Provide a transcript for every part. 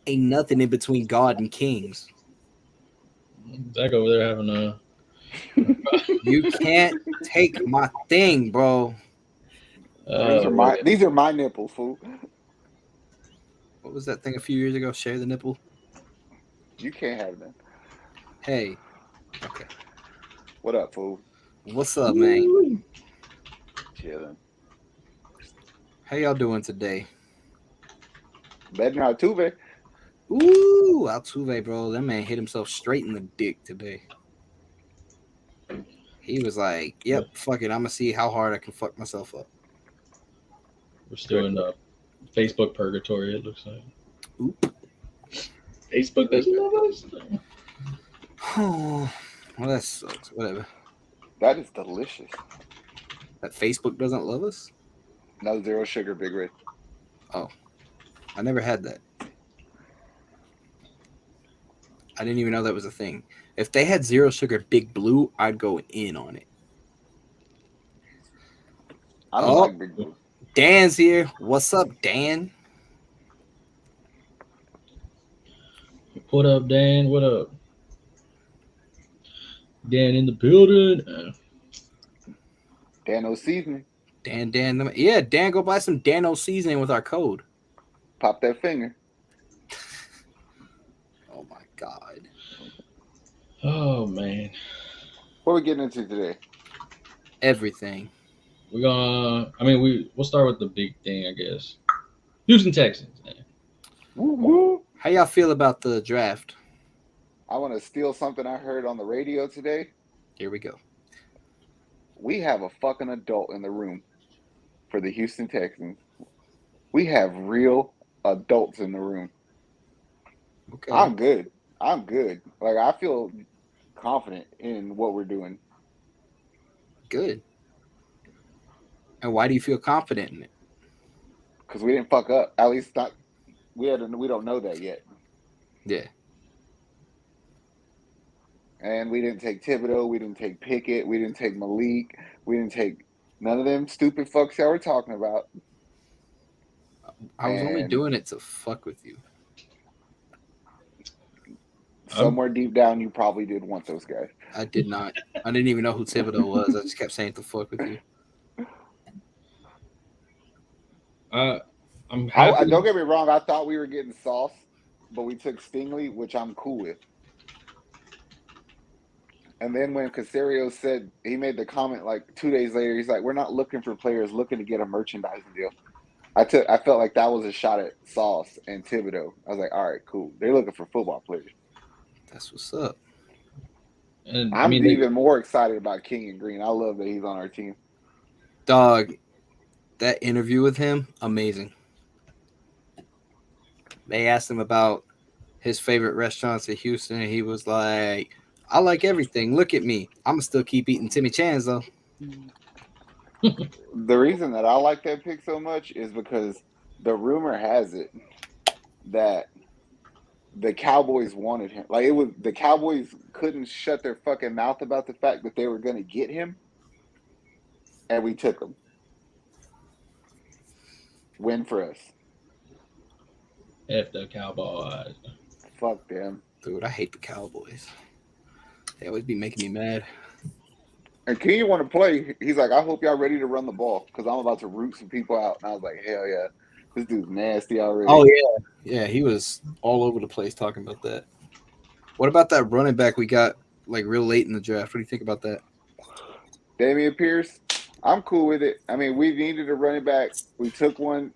Ain't nothing in between God and kings. Zach over there having a. You can't take my thing, bro. These are Man. my nipples, fool. What was that thing a few years ago? Share the nipple. You can't have them. Hey, okay. What up, fool? What's up, man? Chilling. How y'all doing today? Better than Altuve. Ooh, Altuve, bro. That man hit himself straight in the dick today. He was like, "Yep, fuck it. I'm gonna see how hard I can fuck myself up." We're still in Facebook purgatory, it looks like. Oop. Facebook doesn't love us. Oh, well, that sucks. Whatever. That is delicious. That Facebook doesn't love us. No zero sugar, Big Red. Oh, I never had that. I didn't even know that was a thing. If they had zero sugar Big Blue, I'd go in on it. I don't Oh, like Big Blue. Dan's here. What's up, Dan? What up, Dan? What up? Dan in the building. Dano seasoning. Dan. Yeah, Dan, go buy some Dano seasoning with our code. Pop that finger. Oh my god. Oh man. What are we getting into today? Everything. We're gonna. I mean, we'll start with the big thing, I guess. Houston Texans. Man. Woo woo. How y'all feel about the draft? I want to steal something I heard on the radio today. Here we go. We have a fucking adult in the room for the Houston Texans. We have real adults in the room. Okay. I'm good. I'm good. Like, I feel confident in what we're doing. Good. And why do you feel confident in it? Because we didn't fuck up. At least not. We don't know that yet. Yeah. And we didn't take Thibodeau. We didn't take Pickett. We didn't take Malik. We didn't take none of them stupid fucks y'all were talking about. I was only And doing it to fuck with you. somewhere deep down, you probably did want those guys. I did not. I didn't even know who Thibodeau was. I just kept saying to fuck with you. I'm happy. Don't get me wrong. I thought we were getting sauce, but we took Stingley, which I'm cool with. And then when Casario said, he made the comment like 2 days later, he's like, "We're not looking for players, looking to get a merchandising deal." I felt like that was a shot at Sauce and Thibodeau. I was like, all right, cool. They're looking for football players. That's what's up. And I'm even more excited about King and Green. I love that he's on our team. Dog, that interview with him, amazing. They asked him about his favorite restaurants in Houston, and he was like, "I like everything. Look at me. I'm gonna still keep eating Timmy Chan's though." The reason that I like that pick so much is because the rumor has it that the Cowboys wanted him. Like, it was the Cowboys couldn't shut their fucking mouth about the fact that they were going to get him, and we took him. Win for us. F the Cowboys. Fuck them. Dude, I hate the Cowboys. They always be making me mad. And King want to play. He's like, I hope y'all ready to run the ball because I'm about to root some people out. And I was like, hell yeah, this dude's nasty already. Oh yeah, he was all over the place talking about that. What about that running back we got like real late in the draft? What do you think about that? Damian Pierce, I'm cool with it. I mean, we needed a running back. We took one.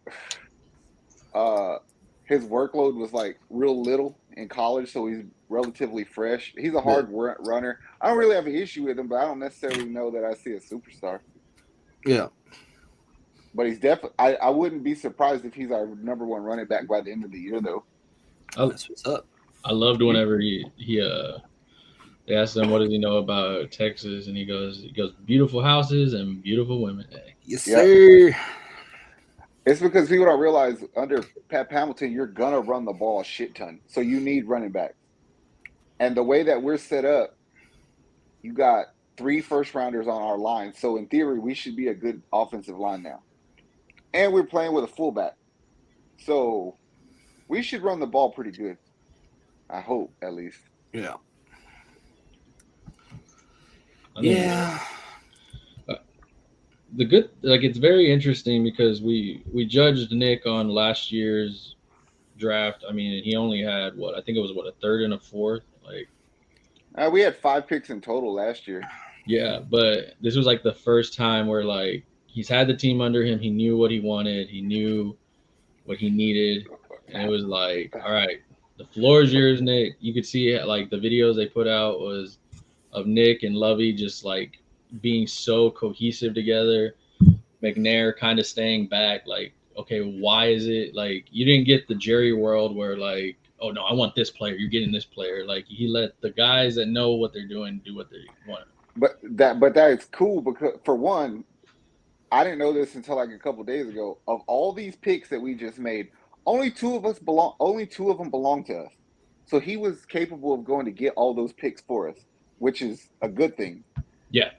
His workload was like real little in college, so he's relatively fresh. He's a hard runner. I don't really have an issue with him, but I don't necessarily know that I see a superstar. Yeah. But he's definitely. I wouldn't be surprised if he's our number one running back by the end of the year, though. That's what's up. I loved whenever they asked him what does he know about Texas, and he goes beautiful houses and beautiful women. Yes, sir. It's because people don't realize under Pat Hamilton, you're gonna run the ball a shit ton, so you need running backs. And the way that we're set up, you got 3 first rounders on our line, so in theory, we should be a good offensive line now. And we're playing with a fullback, so We should run the ball pretty good. I hope, at least. Yeah. Yeah. The good, like, it's very interesting because we judged Nick on last year's draft. I mean, he only had I think it was a third and a fourth. Like, We had 5 picks in total last year. yeah, but this was like the first time where like he's had the team under him. He knew what he wanted. He knew what he needed, and it was like, all right, the floor is yours, Nick. You could see like the videos they put out was of Nick and Lovey just like being so cohesive together. McNair kind of staying back, like, okay, why is it like you didn't get the Jerry world where like, oh no, I want this player, you're getting this player. Like he let the guys that know what they're doing do what they want. But that is cool because for one, I didn't know this until like a couple days ago. Of all these picks that we just made, only two of them belong to us. So he was capable of going to get all those picks for us, which is a good thing. Yeah.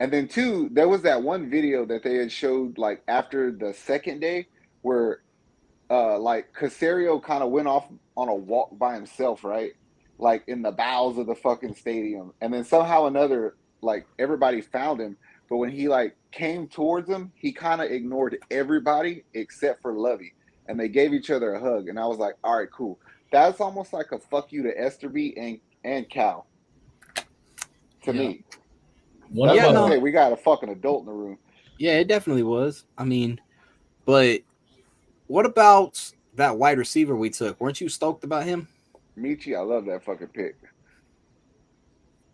And then 2, there was that one video that they had showed like after the second day where like Casario kind of went off on a walk by himself, right? Like in the bowels of the fucking stadium. And then somehow another, like everybody found him. But when he like came towards him, he kind of ignored everybody except for Lovey. And they gave each other a hug. And I was like, all right, cool. That's almost like a fuck you to Esterby and Cal. To me. That's what I say. We got a fucking adult in the room. Yeah, it definitely was. I mean, but what about that wide receiver we took? Weren't you stoked about him? Michi, I love that fucking pick.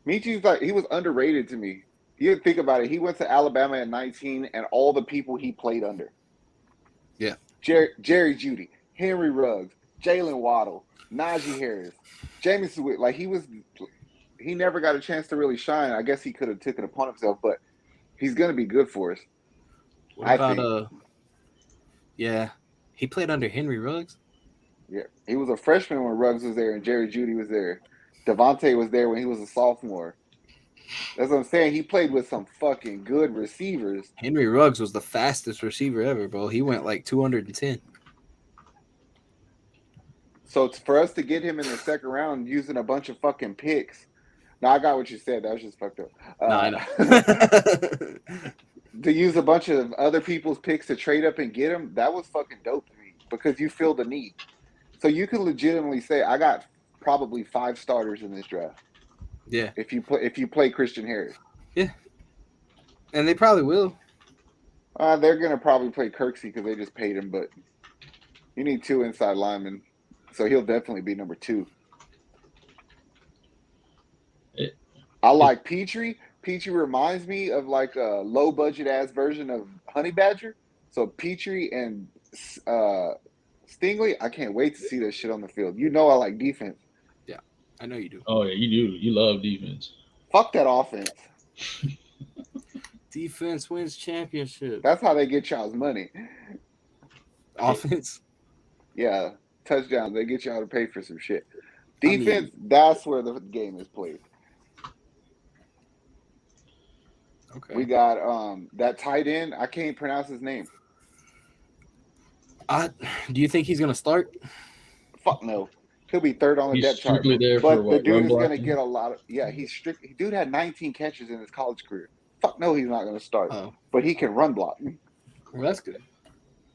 Michi's like, he was underrated to me. You think about it. He went to Alabama at 19 and all the people he played under. Yeah. Jerry Jeudy, Henry Ruggs, Jalen Waddle, Najee Harris, Jameson Witt. Like he never got a chance to really shine. I guess he could have taken it upon himself, but he's going to be good for us. What about, yeah, he played under Henry Ruggs? Yeah, he was a freshman when Ruggs was there and Jerry Jeudy was there. Devontae was there when he was a sophomore. That's what I'm saying. He played with some fucking good receivers. Henry Ruggs was the fastest receiver ever, bro. He went like 210. So it's for us to get him in the second round using a bunch of fucking picks. Now, I got what you said. That was just fucked up. I know. To use a bunch of other people's picks to trade up and get him, that was fucking dope to me because you feel the need. So you can legitimately say, I got probably 5 starters in this draft. Yeah. If you play Christian Harris. Yeah. And they probably will. They're gonna probably play Kirksey because they just paid him, but you need 2 inside linemen, so he'll definitely be number 2. I like Petrie. Petrie reminds me of like a low budget ass version of Honey Badger. So Petrie and Stingley, I can't wait to see that shit on the field. You know I like defense. Yeah, I know you do. Oh yeah, you do. You love defense. Fuck that offense. Defense wins championship. That's how they get y'all's money. Offense? Yeah, touchdowns. They get y'all to pay for some shit. Defense, that's where the game is played. Okay. We got that tight end. I can't pronounce his name. Do you think he's gonna start? Fuck no. He'll be third on the depth chart. There but for the dude is going to get a lot of. Yeah, he's strict. Dude had 19 catches in his college career. Fuck no, he's not going to start. Oh. But he can run block. Well, that's good.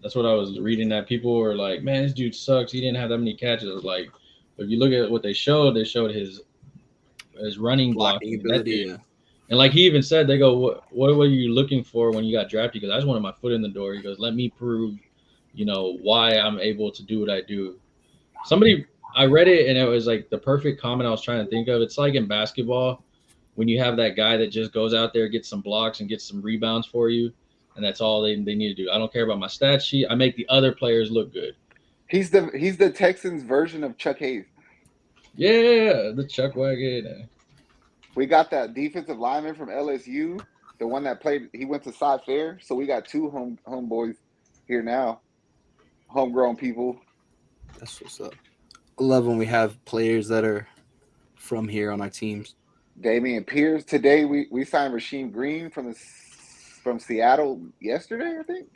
That's what I was reading. That people were like, "Man, this dude sucks. He didn't have that many catches." I was like, if you look at what they showed his running blocking ability. Yeah. And like he even said, they go, what were you looking for when you got drafted? Because I just wanted my foot in the door. He goes, let me prove, why I'm able to do what I do. I read it and it was like the perfect comment I was trying to think of. It's like in basketball when you have that guy that just goes out there, gets some blocks and gets some rebounds for you. And that's all they need to do. I don't care about my stat sheet. I make the other players look good. He's the Texans version of Chuck Hayes. Yeah, the Chuck Wagon. We got that defensive lineman from LSU, the one that played. He went to Cy Fair, so we got 2 homeboys here now, homegrown people. That's what's up. I love when we have players that are from here on our teams. Damian Pierce. Today we signed Rasheem Green from Seattle yesterday, I think.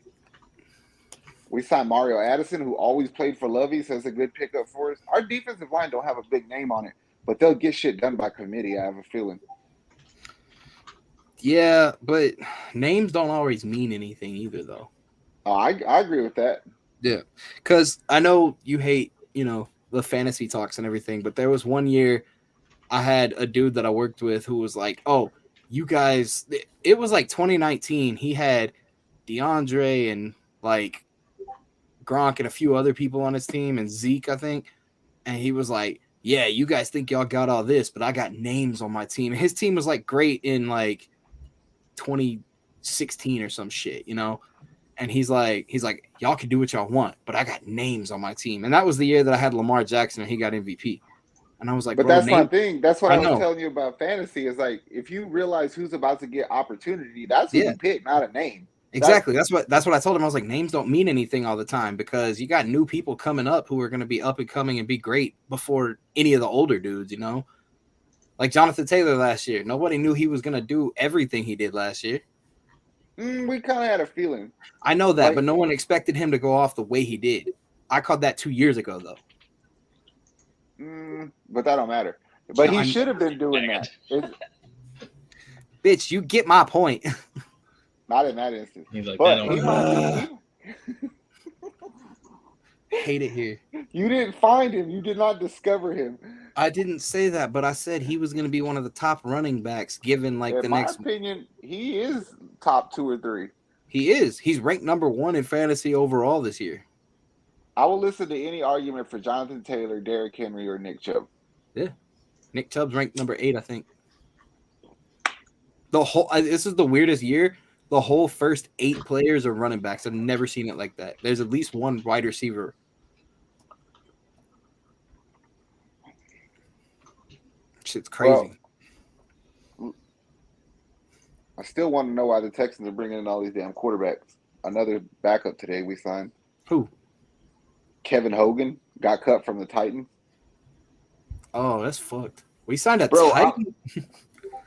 We signed Mario Addison, who always played for Lovey, so it's a good pickup for us. Our defensive line don't have a big name on it, but they'll get shit done by committee, I have a feeling. Yeah, but names don't always mean anything either, though. Oh, I agree with that. Yeah, because I know you hate, the fantasy talks and everything, but there was one year I had a dude that I worked with who was like, oh, you guys, it was like 2019. He had DeAndre and like Gronk and a few other people on his team and Zeke, I think. And he was like, yeah, you guys think y'all got all this, but I got names on my team. And his team was like great in like 2016 or some shit, And he's like, y'all can do what y'all want, but I got names on my team. And that was the year that I had Lamar Jackson and he got MVP. And I was like, but bro, that's my thing. That's what I was know. telling you about fantasy. Is like if you realize who's about to get opportunity, that's who you pick, not a name. Exactly. That's what I told him. I was like, names don't mean anything all the time because you got new people coming up who are going to be up and coming and be great before any of the older dudes, Like Jonathan Taylor last year. Nobody knew he was going to do everything he did last year. We kind of had a feeling. I know that, but no one expected him to go off the way he did. I called that 2 years ago, though. But that don't matter. But he should have been doing that. Bitch, you get my point. Not in that instance. He's like, but hate it here. You didn't find him. You did not discover him. I didn't say that, but I said he was going to be one of the top running backs given like in my opinion, he is top 2 or 3. He is. He's ranked number 1 in fantasy overall this year. I will listen to any argument for Jonathan Taylor, Derrick Henry, or Nick Chubb. Yeah. Nick Chubb's ranked number 8, I think. This is the weirdest year. The whole first 8 players are running backs. I've never seen it like that. There's at least one wide receiver. Shit's crazy. Well, I still want to know why the Texans are bringing in all these damn quarterbacks. Another backup today we signed. Who? Kevin Hogan got cut from the Titans. Oh, that's fucked. We signed a Titan.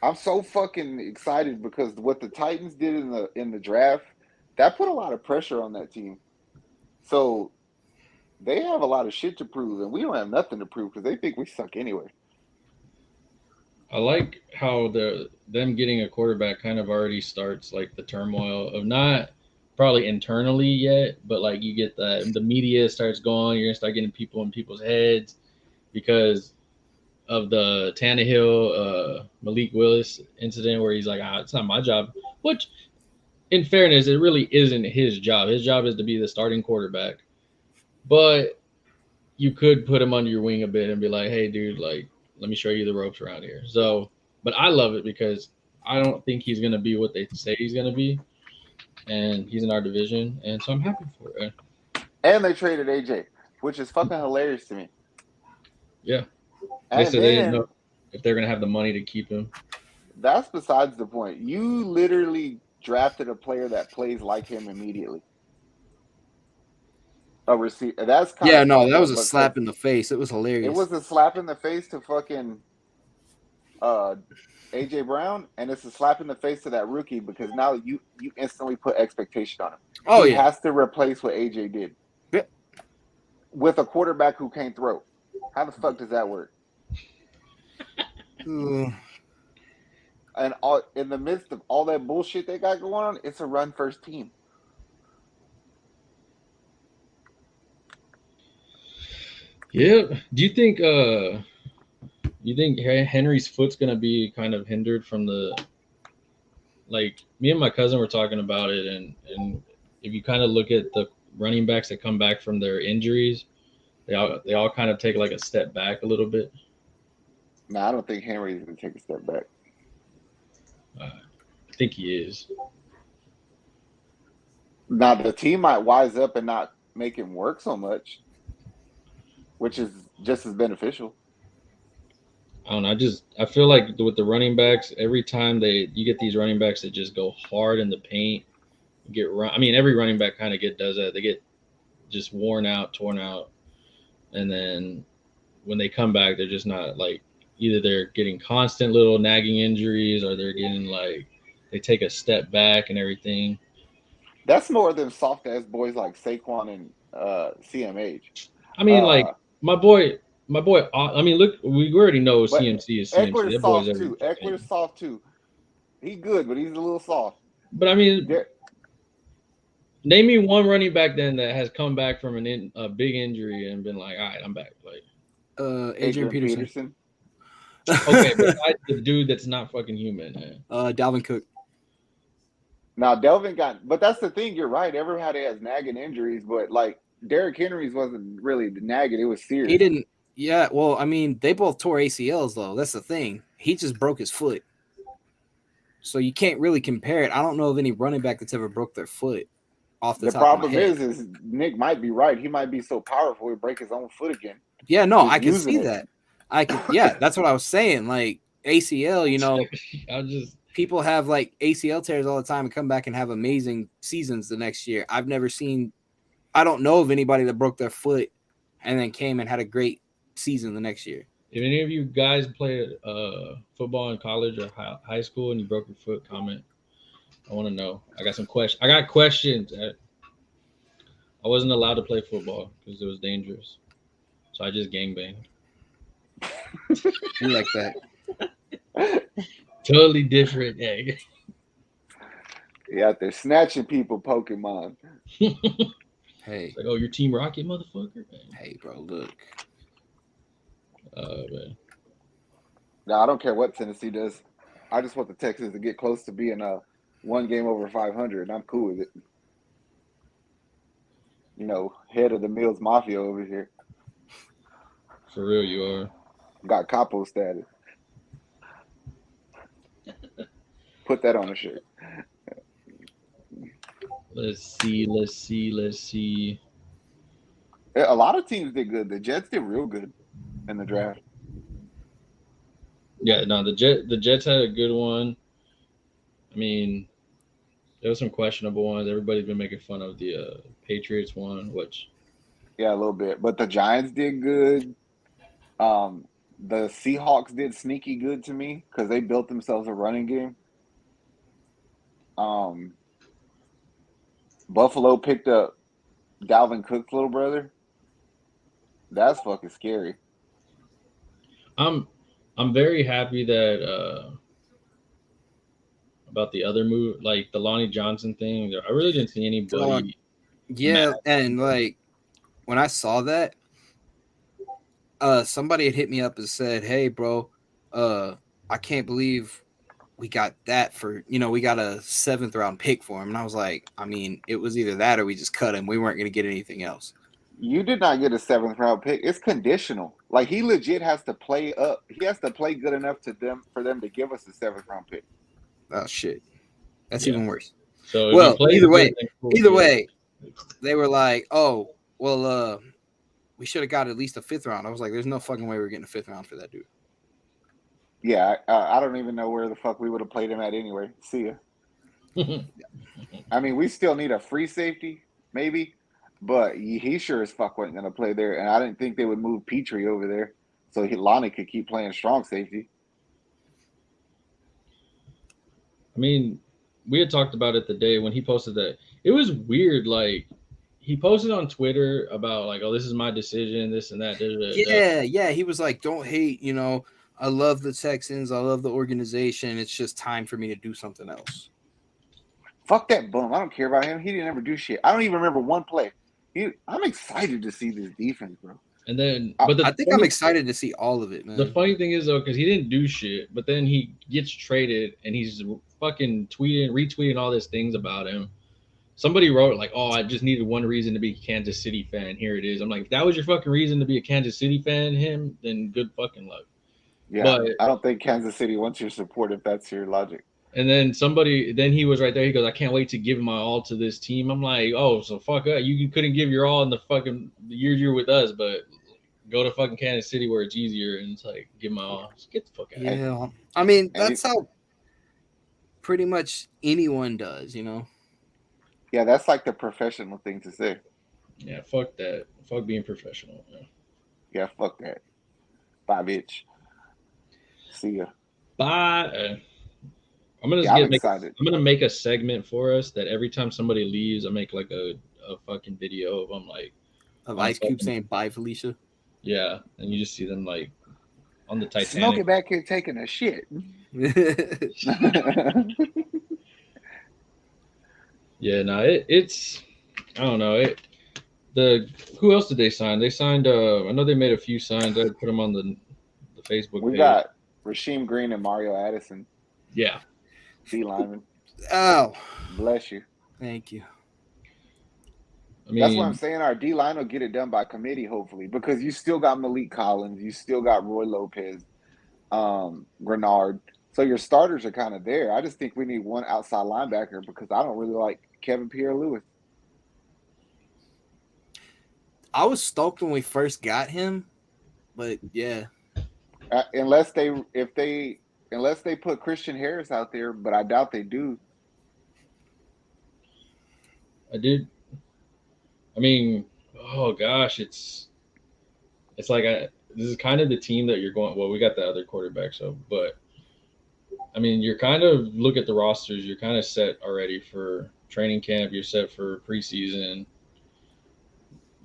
I'm so fucking excited because what the Titans did in the draft, that put a lot of pressure on that team. So they have a lot of shit to prove, and we don't have nothing to prove because they think we suck anyway. I like how them getting a quarterback kind of already starts like the turmoil of not probably internally yet, but like you get the media starts going, you're gonna start getting people in people's heads because of the Tannehill Malik Willis incident where he's like, it's not my job. Which, in fairness, it really isn't his job. His job is to be the starting quarterback. But you could put him under your wing a bit and be like, hey, dude, like, let me show you the ropes around here. So, but I love it because I don't think he's going to be what they say he's going to be. And he's in our division. And so I'm happy for it. And they traded AJ, which is fucking hilarious to me. Yeah. They said they didn't know if they're going to have the money to keep him. That's besides the point. You literally drafted a player that plays like him immediately. A receiver. That's kind of that was a slap in the face. It was hilarious. It was a slap in the face to fucking AJ Brown, and it's a slap in the face to that rookie because now you instantly put expectation on him. Oh, he has to replace what AJ did. Yeah. With a quarterback who can't throw. How the fuck does that work? And in the midst of all that bullshit they got going on, it's a run first team. Yeah. Do you think Henry's foot's gonna be kind of hindered from like me and my cousin were talking about it, and if you kind of look at the running backs that come back from their injuries, they all kind of take like a step back a little bit. No, I don't think Henry's gonna take a step back. I think he is. Now the team might wise up and not make him work so much, which is just as beneficial. I don't know. I feel like with the running backs, every time you get these running backs that just go hard in the paint, every running back kind of does that. They get just worn out, torn out, and then when they come back, they're just not like either they're getting constant little nagging injuries or they're getting like they take a step back and everything. That's more than soft ass boys like Saquon and CMH. I mean, like my boy. I mean, look, we already know But CMC is CMC. Eckler's That boy's soft every too. fucking. Eckler's soft too. He good, but he's a little soft. But I mean, name me one running back then that has come back from a big injury and been like, all right, I'm back. Like, Adrian Peterson. Okay, besides the dude that's not fucking human. Man. Dalvin Cook. Now Delvin but that's the thing. You're right. Everybody has nagging injuries, but like Derrick Henry's wasn't really nagging. It was serious. He didn't. Yeah, well, I mean, they both tore ACLs though. That's the thing. He just broke his foot, so you can't really compare it. I don't know of any running back that's ever broke their foot off the top of my head. The problem is Nick might be right. He might be so powerful he'll break his own foot again. Yeah, no, I can see that. Yeah, that's what I was saying. Like ACL, you know, people have like ACL tears all the time and come back and have amazing seasons the next year. I don't know of anybody that broke their foot and then came and had a great season the next year. If any of you guys played football in college or high school and you broke your foot, comment. I want to know. I got some questions. I got questions. I wasn't allowed to play football because it was dangerous, so I just gangbanged. You like that? Totally different. Yeah. Yeah, they're snatching people Pokemon. Hey. It's like, oh, you're Team Rocket, motherfucker? Hey, bro, look. Man. No, I don't care what Tennessee does. I just want the Texans to get close to being one game over 500, and I'm cool with it. You know, head of the Mills Mafia over here. For real, you are. Got capo status. Put that on a shirt. Let's see. A lot of teams did good. The Jets did real good in the draft. Yeah, no, the Jets had a good one. I mean, there was some questionable ones. Everybody's been making fun of the Patriots one, which yeah, a little bit. But the Giants did good. The Seahawks did sneaky good to me because they built themselves a running game. Buffalo picked up Dalvin Cook's little brother. That's fucking scary. I'm very happy that about the other move, like the Lonnie Johnson thing. I really didn't see anybody. Yeah, and like when I saw that, somebody had hit me up and said, "Hey, bro, I can't believe we got that for, we got a 7th round pick for him." And I was like, I mean, it was either that or we just cut him. We weren't going to get anything else. You did not get a 7th round pick. It's conditional. Like he legit has to play up. He has to play good enough for them to give us a 7th round pick. Oh shit, that's even worse. So either way, they were like, "Oh, well, we should have got at least a 5th round." I was like, "There's no fucking way we're getting a 5th round for that dude." Yeah, I don't even know where the fuck we would have played him at anyway. See ya. I mean, we still need a free safety, maybe, but he sure as fuck wasn't going to play there. And I didn't think they would move Petrie over there so Lonnie could keep playing strong safety. I mean, we had talked about it the day when he posted that. It was weird. Like, he posted on Twitter about, like, oh, this is my decision, this and that. Yeah. He was like, don't hate, I love the Texans. I love the organization. It's just time for me to do something else. Fuck that bum. I don't care about him. He didn't ever do shit. I don't even remember one play. I'm excited to see this defense, bro. And then, I think I'm excited to see all of it, man. The funny thing is, though, because he didn't do shit, but then he gets traded and he's fucking retweeting all these things about him. Somebody wrote like, "Oh, I just needed one reason to be a Kansas City fan. Here it is." I'm like, if that was your fucking reason to be a Kansas City fan, then good fucking luck. Yeah, but I don't think Kansas City wants your support if that's your logic. And then he was right there. He goes, "I can't wait to give my all to this team." I'm like, "Oh, so fuck up. You couldn't give your all in the fucking years you're with us, but go to fucking Kansas City where it's easier." And it's like, give my all. Just get the fuck out. Yeah, I mean, that's how pretty much anyone does, Yeah, that's like the professional thing to say. Yeah, fuck that. Fuck being professional. Yeah, fuck that. Bye, bitch. See ya. Bye. I'm gonna I'm excited. I'm gonna make a segment for us that every time somebody leaves, I make like a fucking video of them like of Ice Cube saying bye, Felicia. Yeah, and you just see them like on the Titanic. Smokey back here taking a shit. Yeah, no, it's I don't know. Who else did they sign? They signed I know they made a few signs. I put them on the Facebook we page. got Rasheem Green and Mario Addison. Yeah. D lineman. Oh. Bless you. Thank you. I mean, that's what I'm saying. Our D line will get it done by committee, hopefully, because you still got Malik Collins, you still got Roy Lopez, Grenard. So your starters are kind of there. I just think we need one outside linebacker because I don't really like Kevin Pierre-Louis. I was stoked when we first got him, but yeah. Unless they put Christian Harris out there, but I doubt they do. I mean, oh gosh, it's like this is kind of the team that you're going. Well, we got the other quarterback, but I mean, you're kind of look at the rosters. You're kind of set already for training camp. You're set for preseason.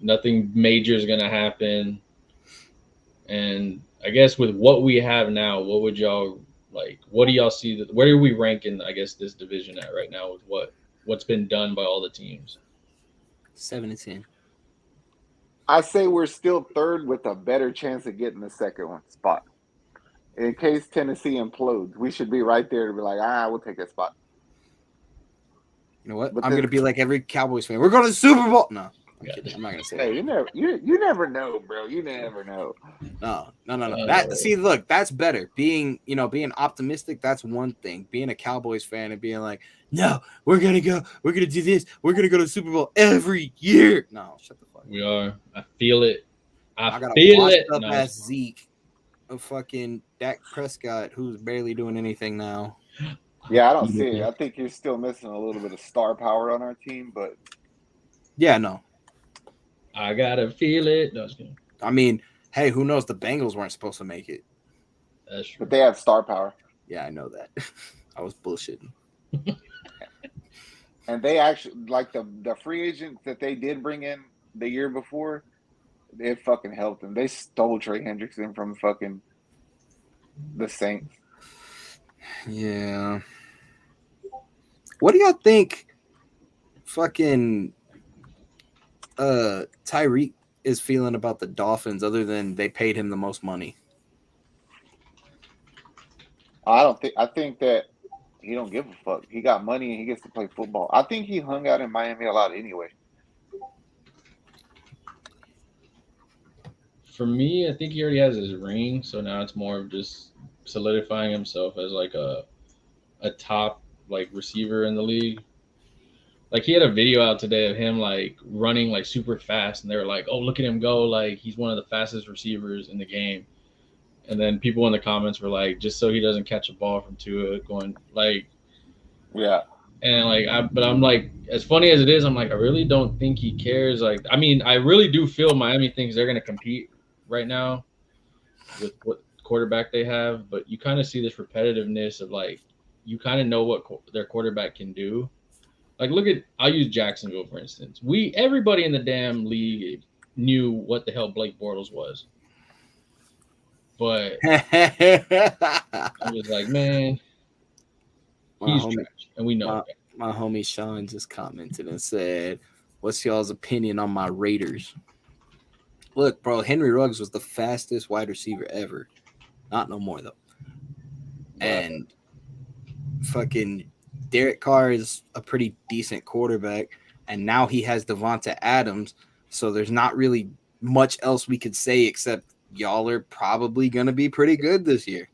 Nothing major is gonna happen, and I guess with what we have now, what would y'all like? What do y'all see? Where do we rank in? I guess this division at right now with what's been done by all the teams. 7-10. I say we're still third with a better chance of getting the second one spot. In case Tennessee implodes, we should be right there to be like, we'll take that spot. You know what? I'm going to be like every Cowboys fan. We're going to the Super Bowl. No, I'm not going to say that. You never know, bro. You never know. No. Look, that's better. Being optimistic, that's one thing. Being a Cowboys fan and being like, no, we're going to do this. We're going to go to the Super Bowl every year. No, shut the fuck up. We are. I feel it. I got a washed up ass Zeke of fucking Dak Prescott, who's barely doing anything now. Yeah, I don't see it. I think you're still missing a little bit of star power on our team, but yeah, no. I gotta feel it. No, I mean, hey, who knows? The Bengals weren't supposed to make it. That's true. But they have star power. Yeah, I know that. I was bullshitting. And they actually, like the free agents that they did bring in the year before, it fucking helped them. They stole Trey Hendrickson from fucking the Saints. Yeah. What do y'all think fucking Tyreek is feeling about the Dolphins other than they paid him the most money? I think that he don't give a fuck. He got money and he gets to play football. I think he hung out in Miami a lot anyway. For me, I think he already has his ring, so now it's more of just solidifying himself as like a top like receiver in the league. Like he had a video out today of him like running like super fast, and they were like, "Oh, look at him go! Like he's one of the fastest receivers in the game." And then people in the comments were like, "Just so he doesn't catch a ball from Tua," going like, "Yeah." And like, I'm like, as funny as it is, I'm like, I really don't think he cares. Like, I mean, I really do feel Miami thinks they're gonna compete right now with what quarterback they have, but you kind of see this repetitiveness of like, you kind of know what their quarterback can do. Like, I'll use Jacksonville, for instance. Everybody in the damn league knew what the hell Blake Bortles was. But I was like, man, he's trash. And we know that. My homie Sean just commented and said, "What's y'all's opinion on my Raiders?" Look, bro, Henry Ruggs was the fastest wide receiver ever. Not no more, though. And fucking Derek Carr is a pretty decent quarterback, and now he has Devonta Adams, so there's not really much else we could say except y'all are probably going to be pretty good this year.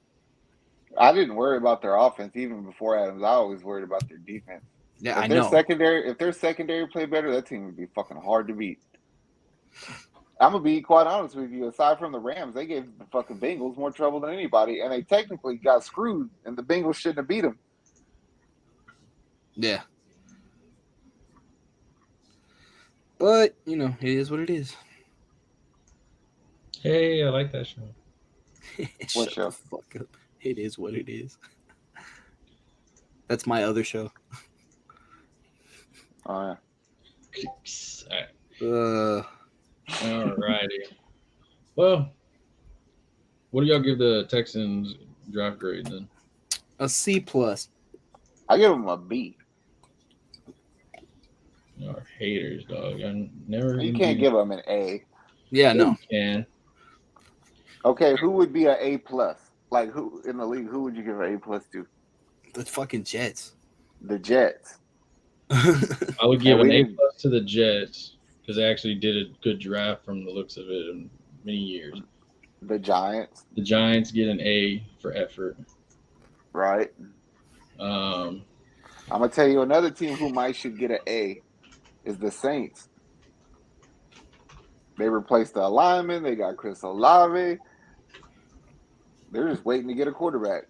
I didn't worry about their offense even before Adams. I always worried about their defense. Yeah, I know. If their secondary play better, that team would be fucking hard to beat. I'm going to be quite honest with you. Aside from the Rams, they gave the fucking Bengals more trouble than anybody, and they technically got screwed, and the Bengals shouldn't have beat them. Yeah. But, it is what it is. Hey, I like that show. What show? The fuck up. It is what it is. That's my other show. Oh, All righty. Well, what do y'all give the Texans draft grade then? A C+. I give them a B. Y'all are haters, dog. I never. You can't give them an A. Yeah, no. You can. Okay, who would be an A plus? Like who in the league? Who would you give an A plus to? The fucking Jets. The Jets. I would give an A plus to the Jets because they actually did a good draft from the looks of it in many years. The Giants. The Giants get an A for effort. Right. I'm gonna tell you another team who should get an A is the Saints. They replaced the lineman. They got Chris Olave. They're just waiting to get a quarterback.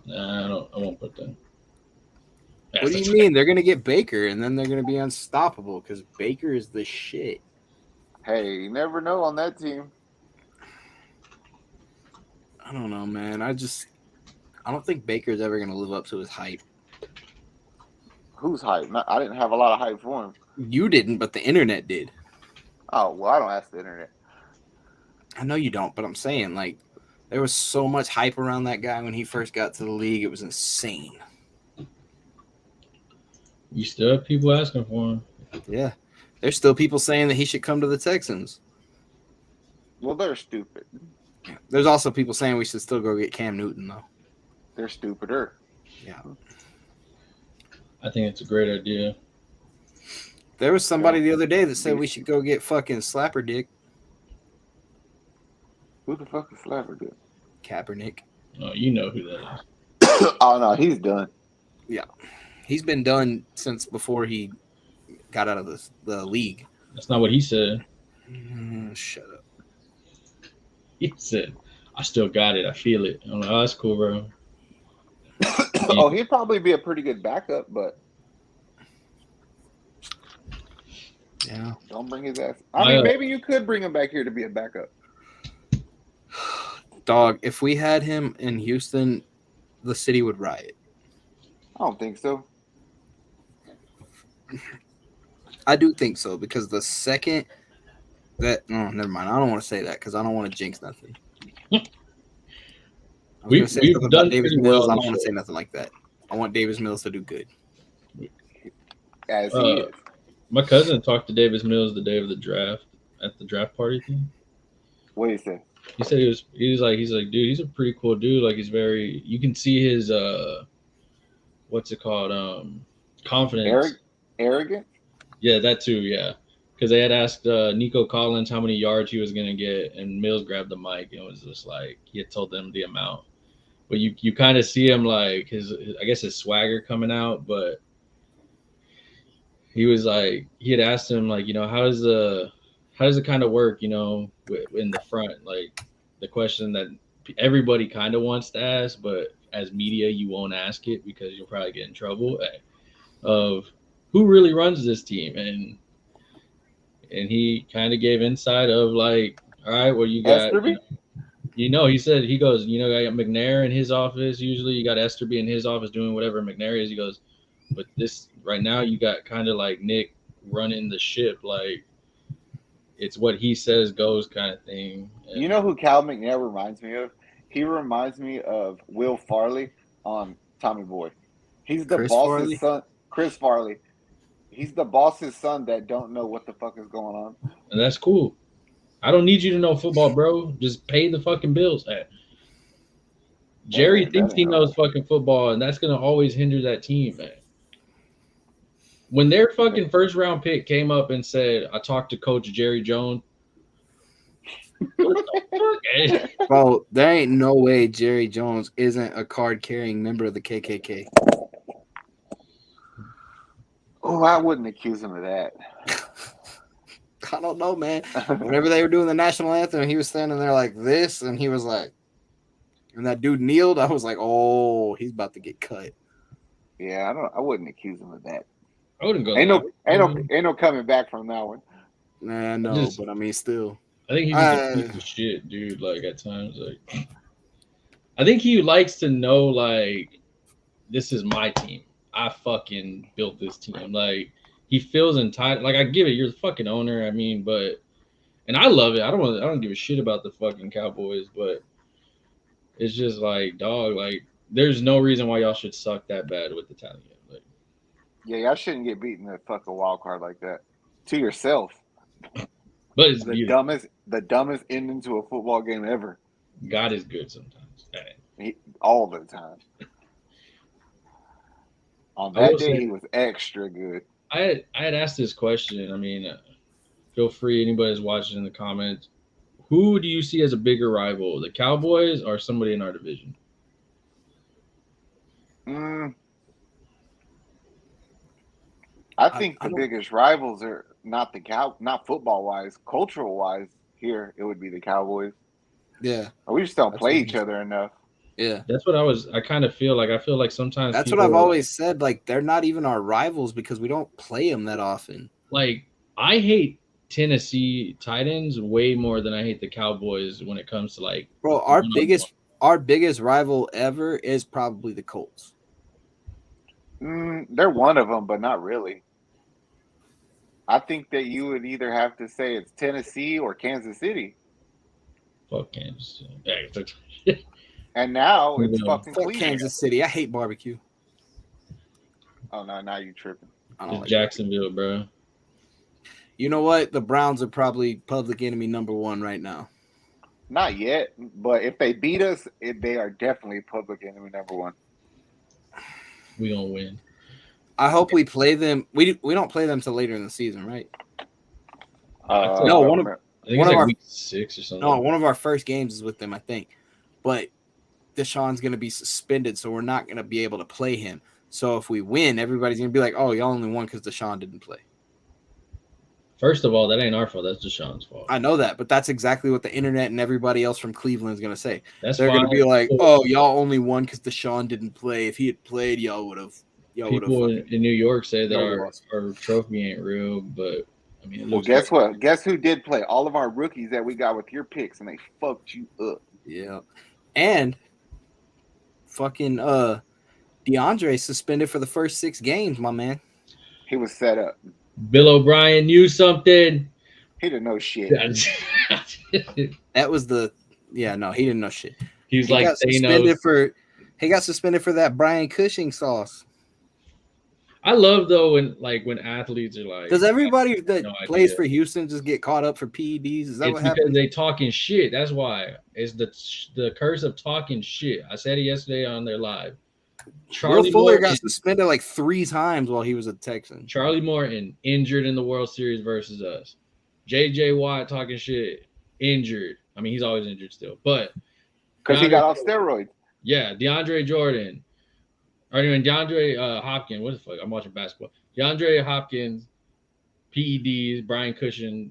Nah, I won't put that. What do you mean? They're gonna get Baker, and then they're gonna be unstoppable because Baker is the shit. Hey, you never know on that team. I don't know, man. I don't think Baker's ever gonna live up to his hype. Who's hype? I didn't have a lot of hype for him. You didn't, but the internet did. Oh, well, I don't ask the internet. I know you don't, but I'm saying, like, there was so much hype around that guy when he first got to the league. It was insane. You still have people asking for him. Yeah. There's still people saying that he should come to the Texans. Well, they're stupid. There's also people saying we should still go get Cam Newton, though. They're stupider. Yeah. I think it's a great idea. There was somebody the other day that said we should go get fucking Slapper Dick. Who the fuck is Slapper Dick? Kaepernick. Oh, you know who that is. Oh, no, he's done. Yeah. He's been done since before he got out of the league. That's not what he said. Shut up. He said, I still got it. I feel it. I'm like, oh, that's cool, bro. Oh, he'd probably be a pretty good backup, but yeah, don't bring his ass. I mean, maybe you could bring him back here to be a backup. Dog, if we had him in Houston, the city would riot. I don't think so. I do think so because the second that never mind. I don't want to say that because I don't want to jinx nothing. We've done Davis pretty Mills. well. I don't want to say nothing like that. I want Davis Mills to do good. As he is. My cousin talked to Davis Mills the day of the draft at the draft party thing. What did he say? He said he's like, dude, he's a pretty cool dude. Like he's very, you can see his what's it called? Confidence. Arrogant? Yeah, that too, yeah. Because they had asked Nico Collins how many yards he was gonna get, and Mills grabbed the mic and was just like he had told them the amount. But you kind of see him like his I guess his swagger coming out, but he was like he had asked him like, you know, how does it kind of work, you know, in the front, like the question that everybody kind of wants to ask, but as media you won't ask it because you'll probably get in trouble, of who really runs this team. And he kind of gave insight of like, all right, well, you got, he said, he goes, you know, I got McNair in his office. Usually you got Esterby in his office doing whatever McNair is. He goes, but this right now you got kind of like Nick running the ship. Like it's what he says goes kind of thing. And you know who Cal McNair reminds me of? He reminds me of Will Farley on Tommy Boy. He's the boss's son. Chris Farley. He's the boss's son that don't know what the fuck is going on. And that's cool. I don't need you to know football, bro. Just pay the fucking bills. Jerry thinks he knows fucking football, and that's going to always hinder that team, man. When their fucking first round pick came up and said, I talked to Coach Jerry Jones. What the fuck? Bro, there ain't no way Jerry Jones isn't a card-carrying member of the KKK. Oh, I wouldn't accuse him of that. I don't know, man. Whenever they were doing the national anthem, he was standing there like this, and he was like, and that dude kneeled. I was like, oh, he's about to get cut. Yeah, I wouldn't accuse him of that. I wouldn't go. Ain't no coming back from that one. Nah, no, but I mean, still. I think he's a piece of shit, dude. Like at times, like I think he likes to know, like this is my team. I fucking built this team. Like he feels entitled. Like I give it, you're the fucking owner. I mean, but and I love it. I don't give a shit about the fucking Cowboys, but it's just like, dog, like there's no reason why y'all should suck that bad with the talent. Like, yeah, y'all shouldn't get beaten in a fucking wild card like that to yourself. But it's the dumbest ending to a football game ever. God is good sometimes. All the time. On that day, he was extra good. I had asked this question. I mean, feel free, anybody's watching in the comments. Who do you see as a bigger rival, the Cowboys or somebody in our division? I think the biggest rivals are not football wise, cultural wise. Here, it would be the Cowboys. Yeah, we just don't play each other enough. Yeah, that's what I kind of feel like. I feel like sometimes that's what I've always said. Like they're not even our rivals because we don't play them that often. Like I hate Tennessee Titans way more than I hate the Cowboys when it comes to like. Bro, our biggest rival ever is probably the Colts. They're one of them, but not really. I think that you would either have to say it's Tennessee or Kansas City. Fuck Kansas City. And now it's fucking Cleveland. Kansas City. I hate barbecue. Oh no, now you tripping. It's like Jacksonville, bro. You know what? The Browns are probably public enemy number 1 right now. Not yet, but if they beat us, they are definitely public enemy number 1. We gonna win. I hope we play them. We don't play them till later in the season, right? No, one of our week 6 or something. No, one of our first games is with them, I think. But Deshaun's going to be suspended, so we're not going to be able to play him. So if we win, everybody's going to be like, "Oh, y'all only won because Deshaun didn't play." First of all, that ain't our fault. That's Deshaun's fault. I know that, but that's exactly what the internet and everybody else from Cleveland is going to say. They're going to be like, "Oh, y'all only won because Deshaun didn't play. If he had played, y'all would have." People in New York say that our trophy ain't real, but I mean, guess what? Guess who did play? All of our rookies that we got with your picks, and they fucked you up. Yeah, and fucking DeAndre suspended for the first 6 games, my man. He was set up. Bill O'Brien knew something. He didn't know shit. That was he didn't know shit. He got suspended for that Brian Cushing sauce. I love though when athletes are like. Does everybody that plays for Houston just get caught up for PEDs? Is that what happens? Because they talking shit. That's why. It's the curse of talking shit. I said it yesterday on their live. Charlie Fuller got suspended like 3 times while he was a Texan. Charlie Morton injured in the World Series versus us. J.J. Watt talking shit, injured. I mean, he's always injured still, but because he got off steroids. Yeah, DeAndre Jordan. Or anyway, DeAndre Hopkins. What the fuck? I'm watching basketball. DeAndre Hopkins, PEDs, Brian Cushing,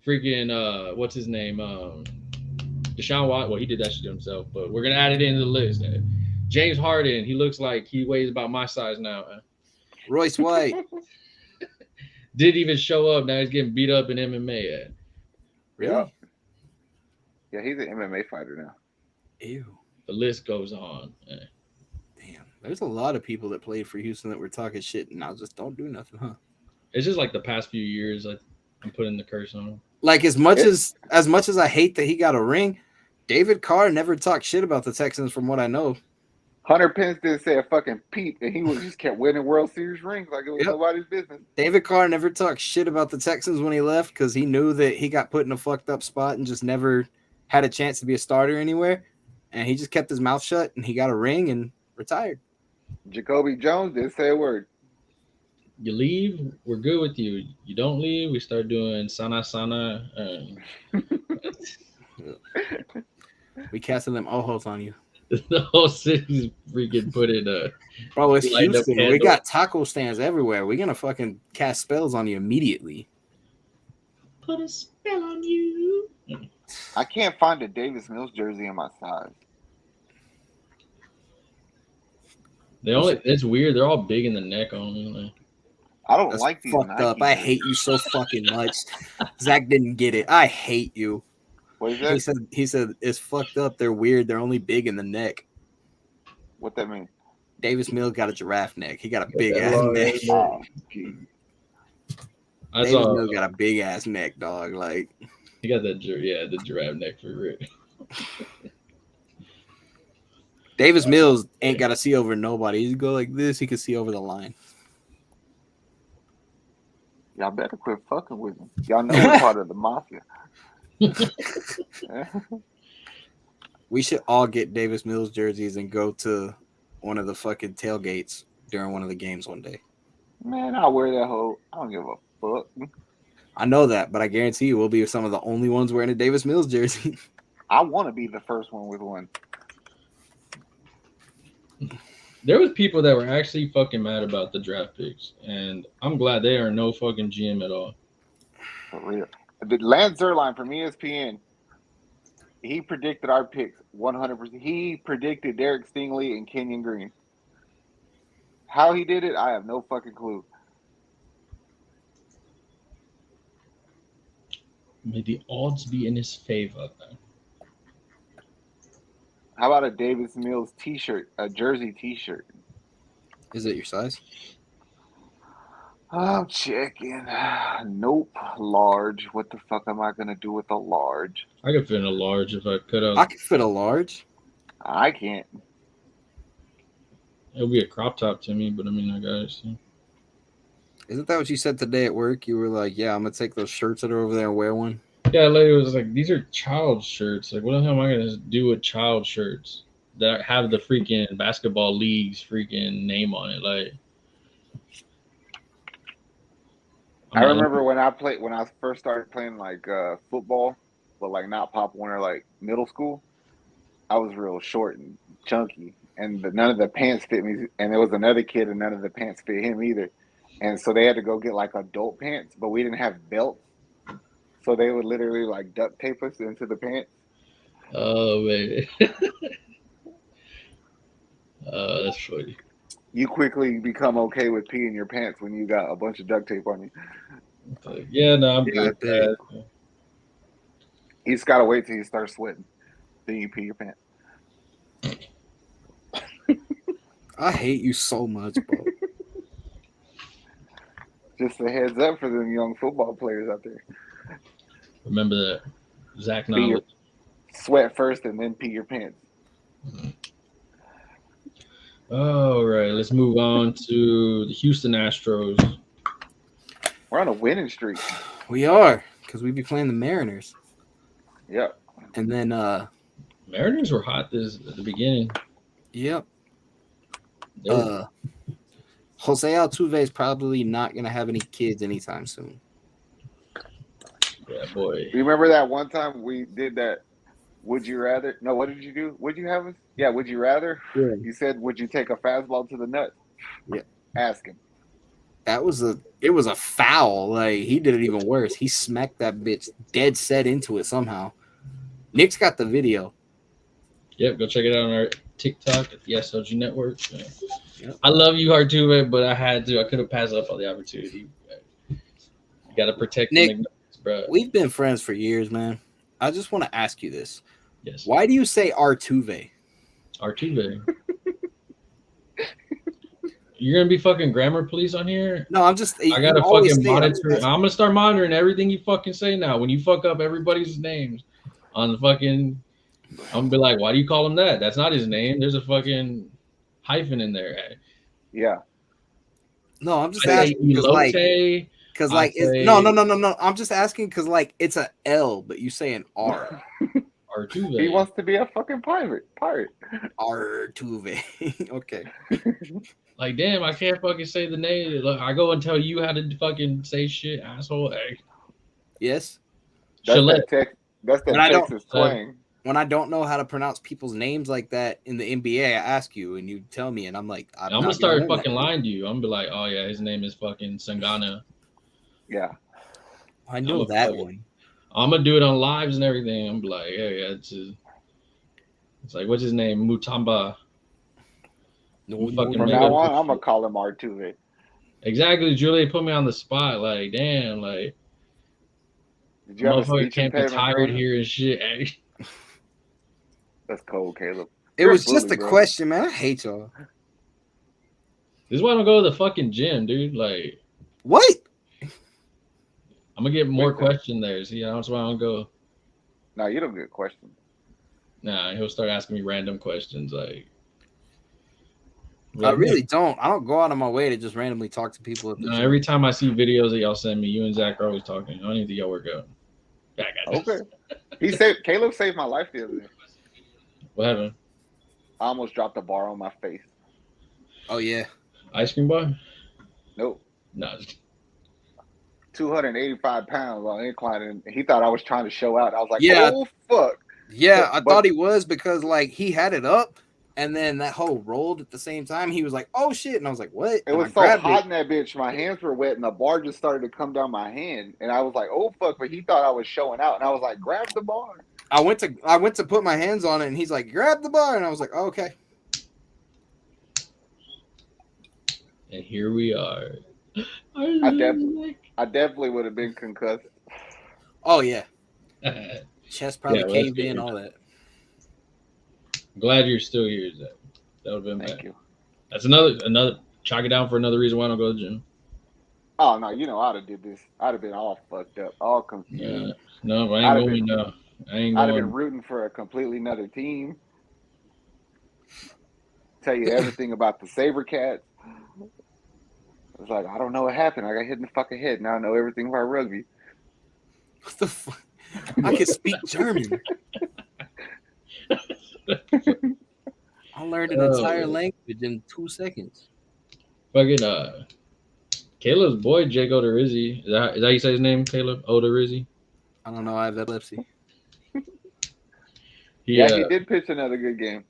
freaking what's his name? Deshaun Watt. Well, he did that shit to himself, but we're gonna add it into the list. James Harden. He looks like he weighs about my size now. Royce White didn't even show up. Now he's getting beat up in MMA. Really? Yeah, he's an MMA fighter now. Ew. The list goes on. Damn, there's a lot of people that played for Houston that were talking shit and now just don't do nothing, huh? It's just like the past few years, I'm putting the curse on him. Like as much as I hate that he got a ring, David Carr never talked shit about the Texans, from what I know. Hunter Pence didn't say a fucking peep, and he just kept winning World Series rings like it was nobody's business. David Carr never talked shit about the Texans when he left because he knew that he got put in a fucked up spot and just never had a chance to be a starter anywhere. And he just kept his mouth shut, and he got a ring and retired. Jacoby Jones didn't say a word. You leave, we're good with you. You don't leave, we start doing sana. We casting them ojos on you. The whole city's freaking put in Bro, it's Houston. We got taco stands everywhere. We're gonna fucking cast spells on you immediately. Put a spell on you. I can't find a Davis Mills jersey in my size. It's weird. They're all big in the neck only. I don't like these fucked up. I hate you so fucking much. Zach didn't get it. I hate you. What is that? He said it's fucked up. They're weird. They're only big in the neck. What that mean? Davis Mills got a giraffe neck. He got a big ass neck. Oh, Davis Mills got a big ass neck, dog. Like he got the giraffe neck for real. Davis Mills ain't got to see over nobody. He go like this, he can see over the line. Y'all better quit fucking with him. Y'all know we're part of the mafia. We should all get Davis Mills jerseys and go to one of the fucking tailgates during one of the games one day. Man, I'll wear that whole. I don't give a fuck. I know that, but I guarantee you we'll be some of the only ones wearing a Davis Mills jersey. I want to be the first one with one. There was people that were actually fucking mad about the draft picks, and I'm glad they are no fucking GM at all. For real. The Lance Zierlein from ESPN, he predicted our picks 100%. He predicted Derek Stingley and Kenyon Green. How he did it, I have no fucking clue. May the odds be in his favor. How about a Davis Mills t-shirt, a jersey t-shirt? Is it your size? I'm checking. Nope. Large. What the fuck am I going to do with a large? I could fit in a large if I could have. I could fit a large. I can't. It'll be a crop top to me, but I mean, I guess. Isn't that what you said today at work? You were like, yeah, I'm going to take those shirts that are over there and wear one. Yeah, lady was like, these are child shirts. Like, what the hell am I going to do with child shirts that have the freaking basketball league's freaking name on it? Like, I remember when I first started playing like football, but like not Pop Warner, like middle school. I was real short and chunky, and none of the pants fit me. And there was another kid, and none of the pants fit him either. And so they had to go get like adult pants, but we didn't have belts, so they would literally like duct tape us into the pants. Oh man, that's funny. You quickly become okay with peeing your pants when you got a bunch of duct tape on you. Yeah, no, I'm good. You just gotta wait till you start sweating, then you pee your pants. I hate you so much, bro. Just a heads up for them young football players out there. Remember that, Zach Knowledge. Sweat first and then pee your pants. All right, let's move on to the Houston Astros. We're on a winning streak. We are, because we be playing the Mariners. Yep. And then Mariners were hot at the beginning. Yep. Jose Altuve is probably not gonna have any kids anytime soon. Yeah, boy. You remember that one time we did that? Would you rather? No, what did you do? Would you have us? Yeah, would you rather? Yeah. You said, would you take a fastball to the nuts? Yeah. Ask him. It was a foul. Like, he did it even worse. He smacked that bitch dead set into it somehow. Nick's got the video. Yep, go check it out on our TikTok at the SLG Network. Yep. I love you, Altuve, but I had to. I could have passed up on the opportunity. You got to protect Nick, bro. We've been friends for years, man. I just want to ask you this. Yes. Why do you say Altuve? Altuve. You're gonna be fucking grammar police on here? No, I'm just. I gotta fucking monitor. I'm gonna start monitoring everything you fucking say now. When you fuck up everybody's names on the fucking, I'm gonna be like, why do you call him that? That's not his name. There's a fucking hyphen in there. Yeah. No, I'm just asking because like, no. I'm just asking because like it's a L, but you say an R. Altuve. He wants to be a fucking pirate. Altuve. Okay. Like, damn, I can't fucking say the name. Look, I go and tell you how to fucking say shit, asshole. Hey. Yes. That's the Texas twang. When I don't know how to pronounce people's names like that in the NBA, I ask you and you tell me, and I'm like, I'm gonna start fucking lying to you. I'm gonna be like, oh yeah, his name is fucking Sangana. Yeah. I know that one. I'm gonna do it on lives and everything. I'm like, yeah, it's like, what's his name? Mutamba. From now on, I'm gonna call him Altuve. Exactly, Julie put me on the spot. Like, damn, like, did you have a speech can't be tired here and shit. That's cold, Caleb. It was just a question, man. I hate y'all. This is why I don't go to the fucking gym, dude. Like, what? I'm gonna get more questions there. See, that's why I don't go. No, you don't get questions. Nah, he'll start asking me random questions like. I really don't. I don't go out of my way to just randomly talk to people at the gym. Every time I see videos that y'all send me, you and Zach are always talking. I don't even think y'all work out. Okay. Caleb saved my life the other day. What happened? I almost dropped a bar on my face. Oh yeah. Ice cream bar? Nope. No. 285 pounds on incline, and he thought I was trying to show out. I was like, yeah. Oh fuck. Yeah, I thought he was because like he had it up and then that hole rolled at the same time. He was like, "Oh shit!" And I was like, "What?" It was so hot in that bitch. My hands were wet, and the bar just started to come down my hand. And I was like, "Oh fuck!" But he thought I was showing out, and I was like, "Grab the bar." I went to put my hands on it, and he's like, "Grab the bar," and I was like, oh, "Okay." And here we are. I definitely would have been concussed. Oh yeah. Chest probably caved in, all that. I'm glad you're still here, Zach. That would have been Thank you. That's another chalk it down for another reason why I don't go to the gym. Oh no, I'd have did this. I'd have been all fucked up, all confused. No, I ain't going. No, I ain't going. I'd have been rooting for a completely another team. Tell you everything about the SaberCats. It's like, I don't know what happened. I got hit in the fucking head. Now I know everything about rugby. What the fuck? I can speak German. I learned an entire language in 2 seconds. Fucking Caleb's boy, Jake Odorizzi. Is that how you say his name, Caleb? Odorizzi? I don't know. I have epilepsy. He did pitch another good game.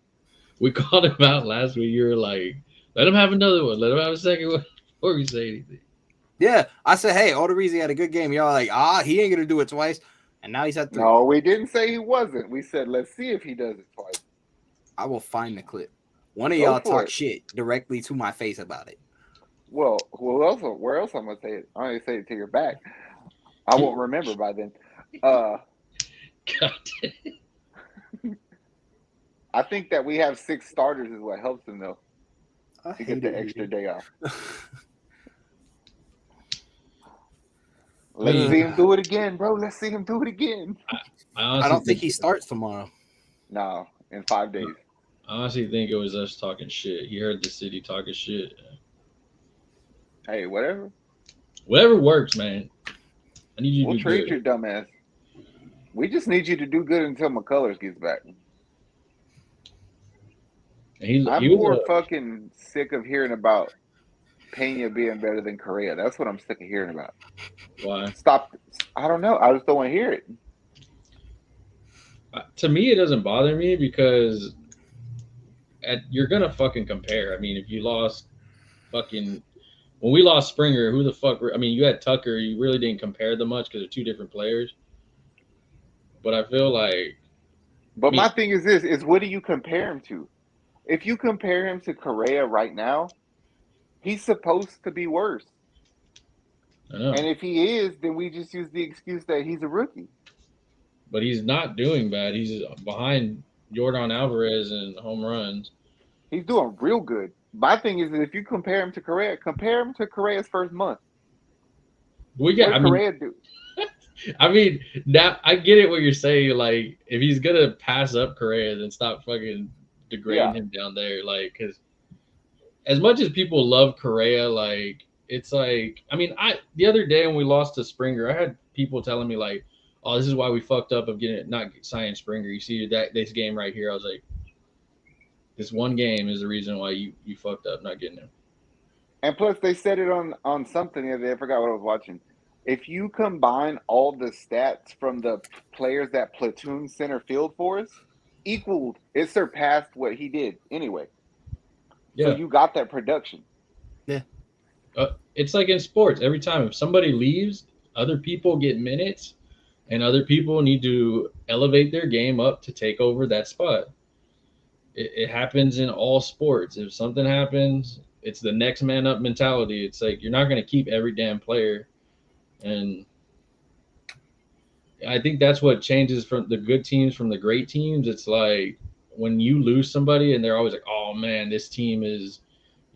We called him out last week. You were like, let him have another one. Let him have a second one before we say anything. Yeah. I said, hey, Odorizzi had a good game. Y'all like, he ain't going to do it twice. And now he's had 3. No, we didn't say he wasn't. We said, let's see if he does it twice. I will find the clip. One of y'all talk shit directly to my face about it. Well, where else I'm going to say it? I'm going to say it to your back. I won't remember by then. God I think that we have 6 starters is what helps him, though. To get the extra day off. Let's see him do it again, bro. Let's see him do it again. I don't think he starts tomorrow. No, in 5 days. I honestly think it was us talking shit. He heard the city talking shit. Hey, whatever. Whatever works, man. I need you to do good. We'll trade your dumb ass. We just need you to do good until McCullers gets back. I'm more fucking sick of hearing about Pena being better than Correa. That's what I'm sick of hearing about. Why? Stop. I don't know. I just don't want to hear it. To me, it doesn't bother me because you're going to fucking compare. I mean, if you lost when we lost Springer, who the fuck? I mean, you had Tucker. You really didn't compare them much because they're 2 different players. But I feel like. But my thing is this: is what do you compare him to? If you compare him to Correa right now, he's supposed to be worse. I know. And if he is, then we just use the excuse that he's a rookie. But he's not doing bad. He's behind Yordan Alvarez in home runs. He's doing real good. My thing is that if you compare him to Correa, compare him to Correa's first month. What did Correa do? I mean, now I get it what you're saying. Like, if he's gonna pass up Correa, then stop fucking degrading him down there. Like, because as much as people love Correa, like, it's like, I mean, the other day when we lost to Springer, I had people telling me like, "Oh, this is why we fucked up of not signing Springer." You see this game right here. I was like, this one game is the reason why you fucked up not getting him. And plus, they said it on something the other day. I forgot what I was watching. If you combine all the stats from the players that platoon center field for us, it surpassed what he did anyway. Yeah. So you got that production. Yeah. It's like in sports. Every time if somebody leaves, other people get minutes, and other people need to elevate their game up to take over that spot. It happens in all sports. If something happens, it's the next man up mentality. It's like you're not going to keep every damn player. And I think that's what changes from the good teams from the great teams. It's like when you lose somebody and they're always like, oh, man, this team is,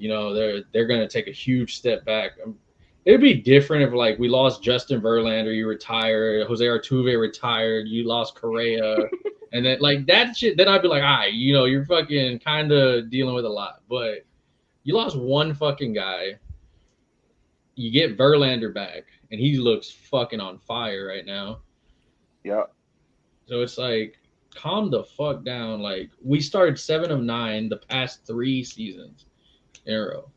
they're gonna take a huge step back. It'd be different if like we lost Justin Verlander, you retired, Jose Altuve retired, you lost Correa, and then like that shit. Then I'd be like, all right, you're fucking kind of dealing with a lot, but you lost one fucking guy. You get Verlander back, and he looks fucking on fire right now. Yep. So it's like, calm the fuck down. Like we started 7 of 9 the past 3 seasons in a row.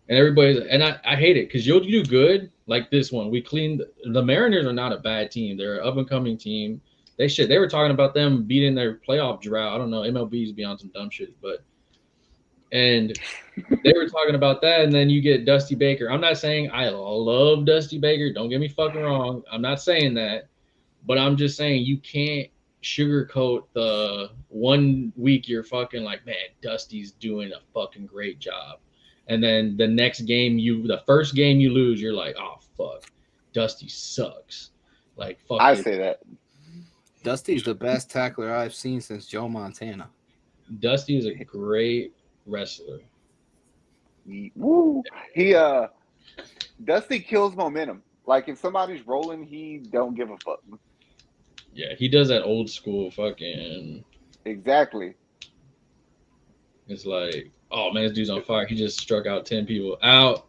And I hate it because you'll do good like this one. We cleaned the Mariners are not a bad team. They're an up and coming team. They were talking about them beating their playoff drought. I don't know. MLB's beyond some dumb shit, and they were talking about that. And then you get Dusty Baker. I'm not saying I love Dusty Baker. Don't get me fucking wrong. I'm not saying that, but I'm just saying you can't sugarcoat the 1 week you're fucking like, man, Dusty's doing a fucking great job. And then the first game you lose, you're like, oh fuck, Dusty sucks. Like fuck. I say that. Dusty's the best tackler I've seen since Joe Montana. Dusty is a great wrestler. Woo. Dusty kills momentum. Like if somebody's rolling, he don't give a fuck. Yeah, he does that old school fucking. Exactly. It's like, oh man, this dude's on fire. He just struck out 10 people out.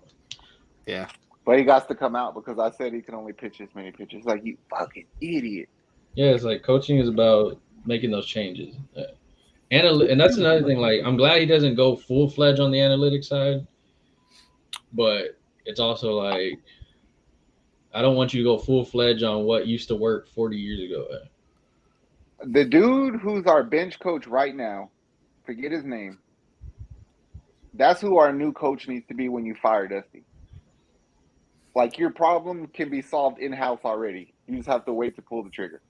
Yeah. But he got to come out because I said he can only pitch this many pitches. Like, you fucking idiot. Yeah, it's like coaching is about making those changes. And that's another thing. Like, I'm glad he doesn't go full-fledged on the analytics side. But it's also like, I don't want you to go full-fledged on what used to work 40 years ago. The dude who's our bench coach right now, forget his name. That's who our new coach needs to be when you fire Dusty. Like, your problem can be solved in-house already. You just have to wait to pull the trigger.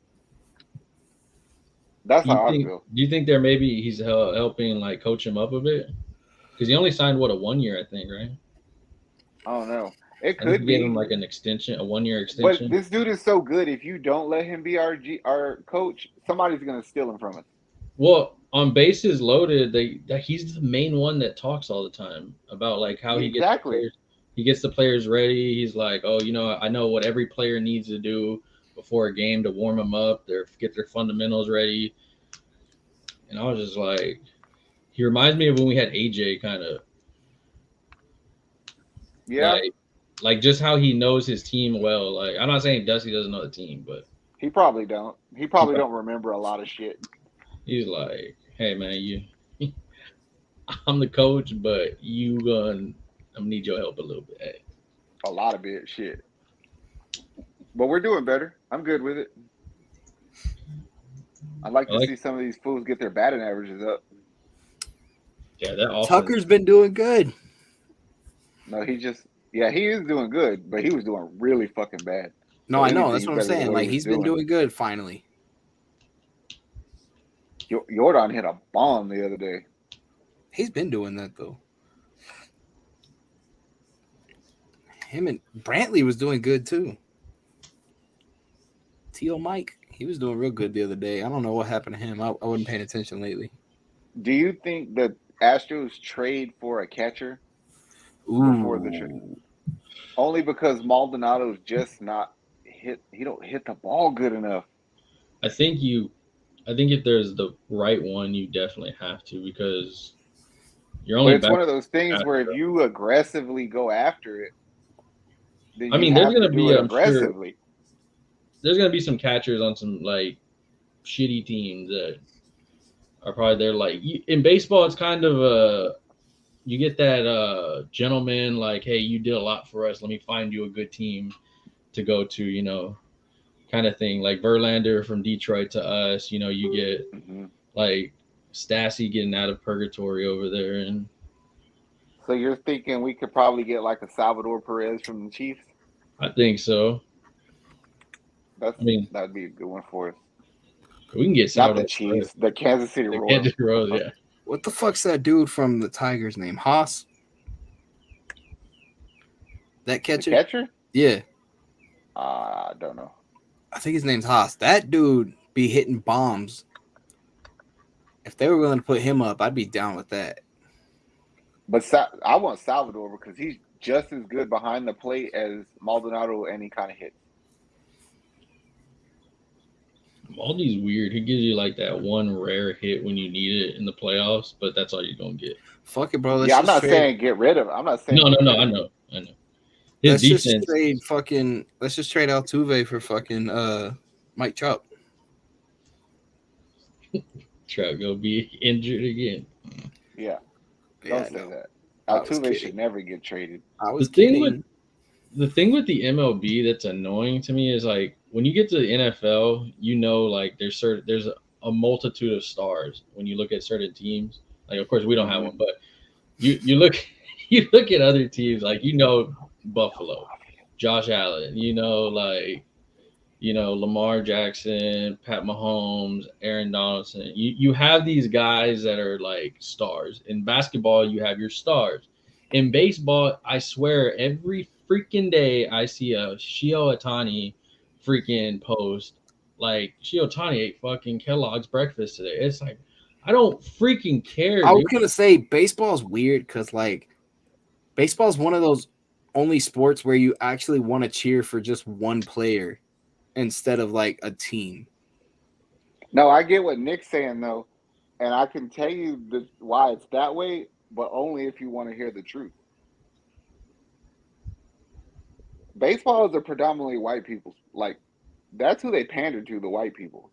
That's how I feel. Do you think he's helping, like, coach him up a bit? Because he only signed, a 1 year, I think, right? I don't know. It could be. Give him, like, an extension, a 1-year extension. But this dude is so good. If you don't let him be our coach, somebody's going to steal him from us. Well, on bases loaded, he's the main one that talks all the time about like how he gets the players ready. He's like, oh, I know what every player needs to do before a game to warm them up, get their fundamentals ready. And I was just like, he reminds me of when we had AJ kind of. Yeah. Like just how he knows his team well. Like I'm not saying Dusty doesn't know the team, but he probably don't. He probably don't remember a lot of shit. He's like, hey man, I'm the coach, but I'm gonna need your help a little bit. Hey. A lot of it, shit. But we're doing better. I'm good with it. I'd like to see some of these fools get their batting averages up. Yeah, that offense. Tucker's been doing good. No, he is doing good, but he was doing really fucking bad. No, I know. That's what I'm saying. Like, he's been doing good finally. Yordan hit a bomb the other day. He's been doing that, though. Him and Brantley was doing good, too. T.O. Mike, he was doing real good the other day. I don't know what happened to him. I wasn't paying attention lately. Do you think the Astros trade for a catcher before the trade? Only because Maldonado's just not hit. He don't hit the ball good enough. I think if there's the right one, you definitely have to because you're only. But it's one of those things where if you aggressively go after it, then there's going to be aggressively. There's going to be some catchers on some like shitty teams that are probably there. Like in baseball, it's kind of you get that gentleman like, hey, you did a lot for us. Let me find you a good team to go to, kind of thing. Like Verlander from Detroit to us, you get like Stassi getting out of purgatory over there. And so you're thinking we could probably get like a Salvador Perez from the Chiefs? I think so. That'd be a good one for us. We can get Salvador. Not the Chiefs, the Kansas City Royals. Yeah. What the fuck's that dude from the Tigers name? Haas? That catcher? The catcher? Yeah. I don't know. I think his name's Haas. That dude be hitting bombs. If they were willing to put him up, I'd be down with that. But I want Salvador because he's just as good behind the plate as Maldonado, and he kind of hits. Maldi's weird. He gives you like that one rare hit when you need it in the playoffs, but that's all you're gonna get. Fuck it, bro. I'm not saying get rid of him. I'm not saying. No. I know. Let's just trade Altuve for fucking Mike Trout. Trout gonna be injured again. Yeah. Don't say that. Altuve should never get traded. I was kidding. The thing with the MLB that's annoying to me is like when you get to the NFL, you know, like there's a multitude of stars when you look at certain teams. Like, of course, we don't have one, but you look at other teams, like, you know, Buffalo, Josh Allen, Lamar Jackson, Pat Mahomes, Aaron Donaldson. You have these guys that are like stars. In basketball, you have your stars. In baseball, I swear every freaking day I see a Shohei Ohtani freaking post. Like, Shohei Ohtani ate fucking Kellogg's breakfast today. It's like, I don't freaking care. I was going to say baseball is weird because, like, baseball is one of those only sports where you actually want to cheer for just one player instead of, like, a team. No, I get what Nick's saying, though, and I can tell you why it's that way, but only if you want to hear the truth. Baseball is a predominantly white people. Like, that's who they pander to, the white people.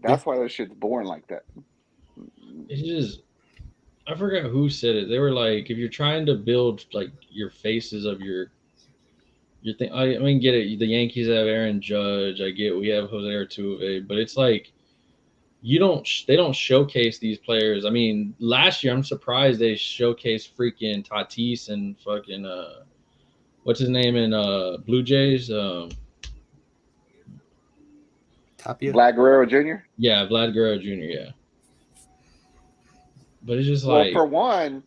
That's why this shit's born like that. It's just, I forgot who said it. They were like, if you're trying to build like your faces of your thing, I mean, get it. The Yankees have Aaron Judge. I get we have Jose Altuve, but it's like they don't showcase these players. I mean, last year I'm surprised they showcased freaking Tatis and fucking what's his name in Blue Jays? Tapia? Vlad Guerrero Jr.? Yeah, Vlad Guerrero Jr., yeah. But it's just like... Well, for one,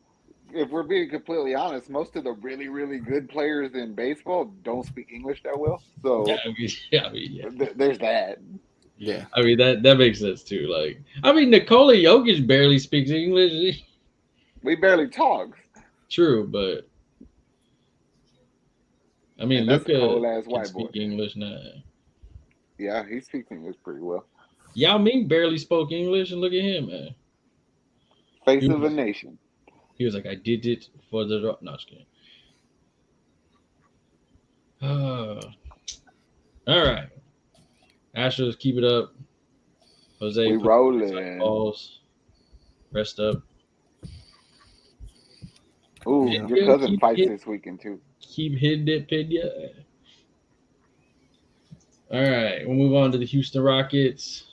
if we're being completely honest, most of the really, really good players in baseball don't speak English that well. So there's that. Yeah. I mean, that makes sense, too. Like, I mean, Nikola Jokic barely speaks English. We barely talk. True, but... I mean, Luka can speak English now. Yeah, he speaks English pretty well. Yao Ming barely spoke English, and look at him, man. Face of a nation. He was like, I did it for the... No, just kidding. All right. Astros, keep it up. Jose, we rolling. Balls. Rest up. Ooh, your cousin fights this weekend, too. Keep hitting it, Pena. All right, we'll move on to the Houston Rockets.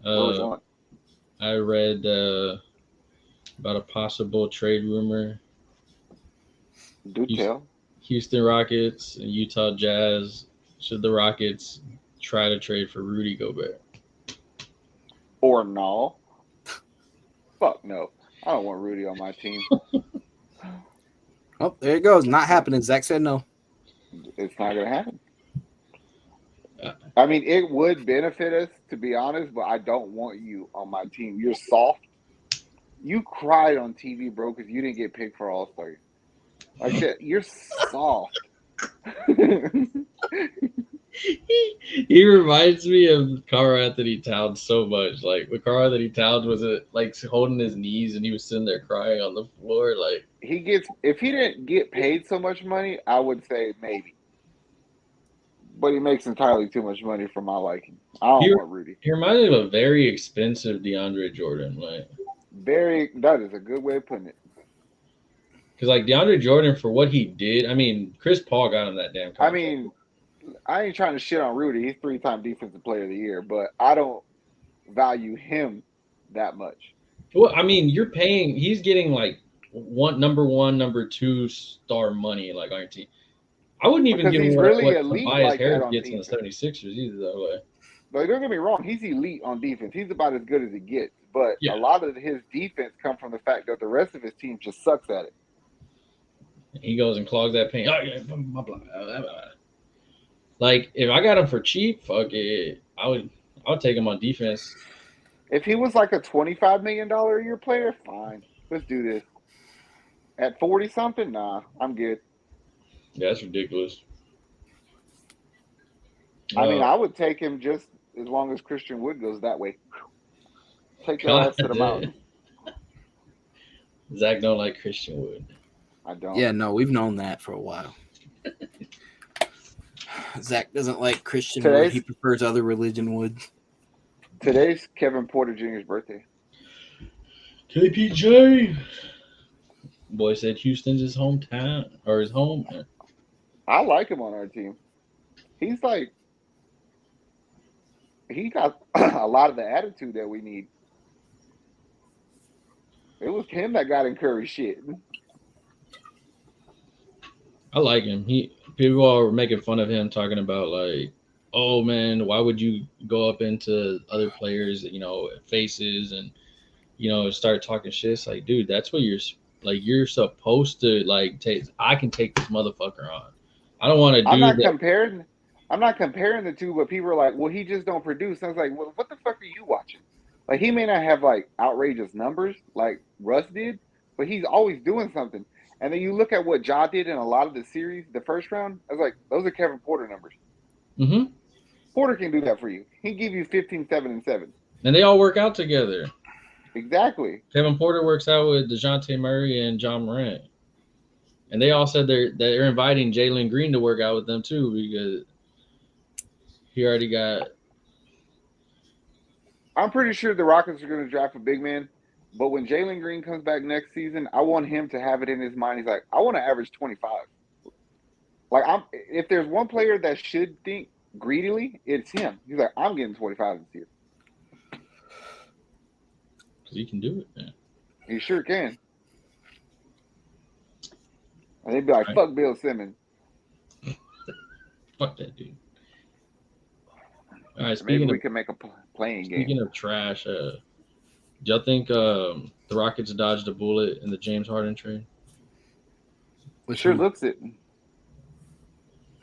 I read about a possible trade rumor. Do tell. Houston Rockets and Utah Jazz. Should the Rockets try to trade for Rudy Gobert? Or no? Fuck no. I don't want Rudy on my team. Oh, there it goes. Not happening. Zach said no. It's not going to happen. I mean, it would benefit us, to be honest, but I don't want you on my team. You're soft. You cried on TV, bro, because you didn't get picked for All-Star. Like that, you're soft. He reminds me of Karl Anthony Towns so much. Like when Karl Anthony Towns was like holding his knees and he was sitting there crying on the floor. Like if he didn't get paid so much money, I would say maybe. But he makes entirely too much money for my liking. I don't want Rudy. He reminds me of a very expensive DeAndre Jordan. Like that is a good way of putting it. Because like DeAndre Jordan, for what he did, I mean, Chris Paul got him that damn contract. I mean, I ain't trying to shit on Rudy. He's 3-time Defensive Player of the Year, but I don't value him that much. Well, I mean, he's getting like number 1, number 2 star money like on your team. I wouldn't even give him what Tobias Harris gets in the 76ers either, that way. But don't get me wrong, he's elite on defense. He's about as good as it gets. But a lot of his defense comes from the fact that the rest of his team just sucks at it. He goes and clogs that paint. Oh, yeah, blah, blah, blah, blah. Like, if I got him for cheap, fuck it. I would take him on defense. If he was like a $25 million a year player, fine. Let's do this. At 40 something, nah, I'm good. Yeah, that's ridiculous. I mean, I would take him just as long as Christian Wood goes that way. Take your ass to the mountain. Zach don't like Christian Wood. I don't. Yeah, no, we've known that for a while. Zach doesn't like Christian Wood. He prefers other religion wood. Today's Kevin Porter Jr.'s birthday. KPJ. Boy said Houston's his hometown or his home. I like him on our team. He's like, he got a lot of the attitude that we need. It was him that got in Curry shit. I like him. People are making fun of him, talking about like, oh man, why would you go up into other players, faces and start talking shit? It's like, dude, that's what you're supposed to like take. I can take this motherfucker on. I don't want to do I'm not comparing the two, but people are like, well, he just don't produce. I was like, well, what the fuck are you watching? Like, he may not have like outrageous numbers like Russ did, but he's always doing something. And then you look at what Ja did in a lot of the series, the first round, I was like, those are Kevin Porter numbers. Mm-hmm. Porter can do that for you. He give you 15, 7, and 7. And they all work out together. Exactly. Kevin Porter works out with DeJounte Murray and John Morant. And they all said they're inviting Jalen Green to work out with them too, because he already got. I'm pretty sure the Rockets are going to draft a big man, but when Jalen Green comes back next season, I want him to have it in his mind. He's like, I want to average 25. Like, if there's one player that should think greedily, it's him. He's like, I'm getting 25 this year. Because he can do it, man. He sure can. And they'd be like, fuck Bill Simmons. Fuck that dude. All right, maybe we can make a playing game. Speaking of trash, do y'all think the Rockets dodged a bullet in the James Harden trade? It sure looks it.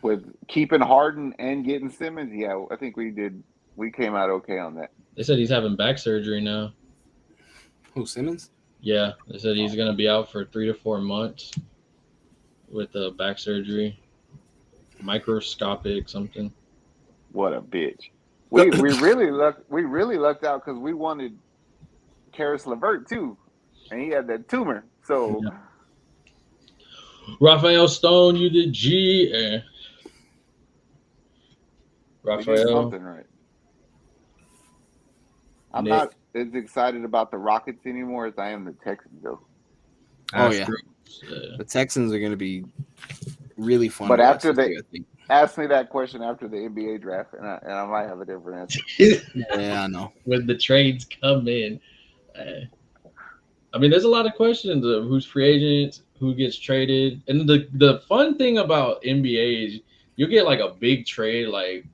With keeping Harden and getting Simmons, yeah, I think we did. We came out okay on that. They said he's having back surgery now. Who, Simmons? Yeah, they said he's going to be out for 3 to 4 months with back surgery, microscopic something. What a bitch! We really lucked out because we wanted Karis LeVert too, and he had that tumor. So, yeah. Raphael Stone, you the G. Raphael, something right. I'm not as excited about the Rockets anymore as I am the Texans, though. Oh yeah, the Texans are going to be really fun. But after they ask me that question after the NBA draft, and I might have a different answer. Yeah, I know. When the trades come in, I mean, there's a lot of questions of who's free agents, who gets traded, and the fun thing about NBA is you get like a big trade, like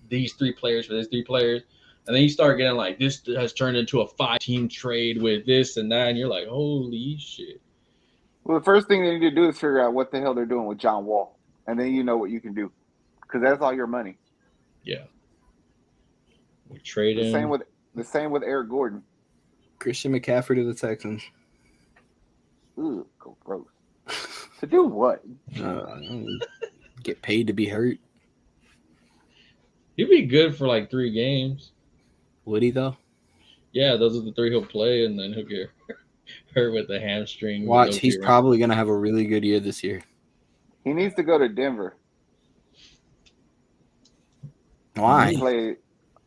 these 3 players for these 3 players. And then you start getting like, this has turned into a 5-team trade with this and that. And you're like, holy shit. Well, the first thing they need to do is figure out what the hell they're doing with John Wall. And then you know what you can do. Because that's all your money. Yeah. We trade him. The same with Eric Gordon. Christian McCaffrey to the Texans. Ooh, gross. To do what? Get paid to be hurt. He'd be good for like 3 games. Would he though? Yeah, those are the 3 he'll play, and then he'll get hurt with the hamstring. Watch, he's probably going to have a really good year this year. He needs to go to Denver. Why?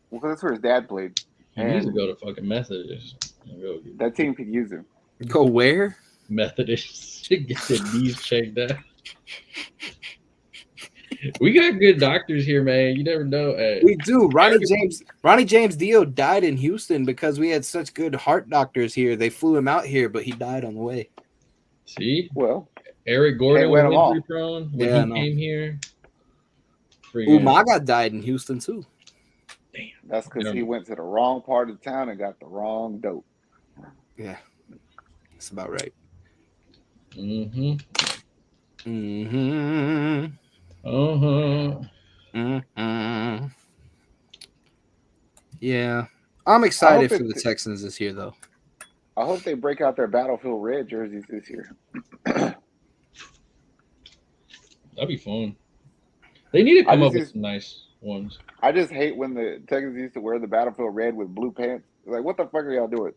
Well, that's where his dad played. He needs to go to fucking Methodist. That team could use him. Go where? Methodist. Get their knees checked out. We got good doctors here, man. You never know. We do. Ronnie James Dio died in Houston because we had such good heart doctors here. They flew him out here, but he died on the way. See? Well, Eric Gordon was injury prone when he came here. Umaga died in Houston too. Damn. That's because he went to the wrong part of town and got the wrong dope. Yeah. That's about right. Mm-hmm. Mm-hmm. Uh-huh. Mm-hmm. Yeah. I'm excited for the Texans this year, though. I hope they break out their Battlefield Red jerseys this year. That'd be fun. They need to come up with some nice ones. I just hate when the Texans used to wear the Battlefield Red with blue pants. Like, what the fuck are y'all doing?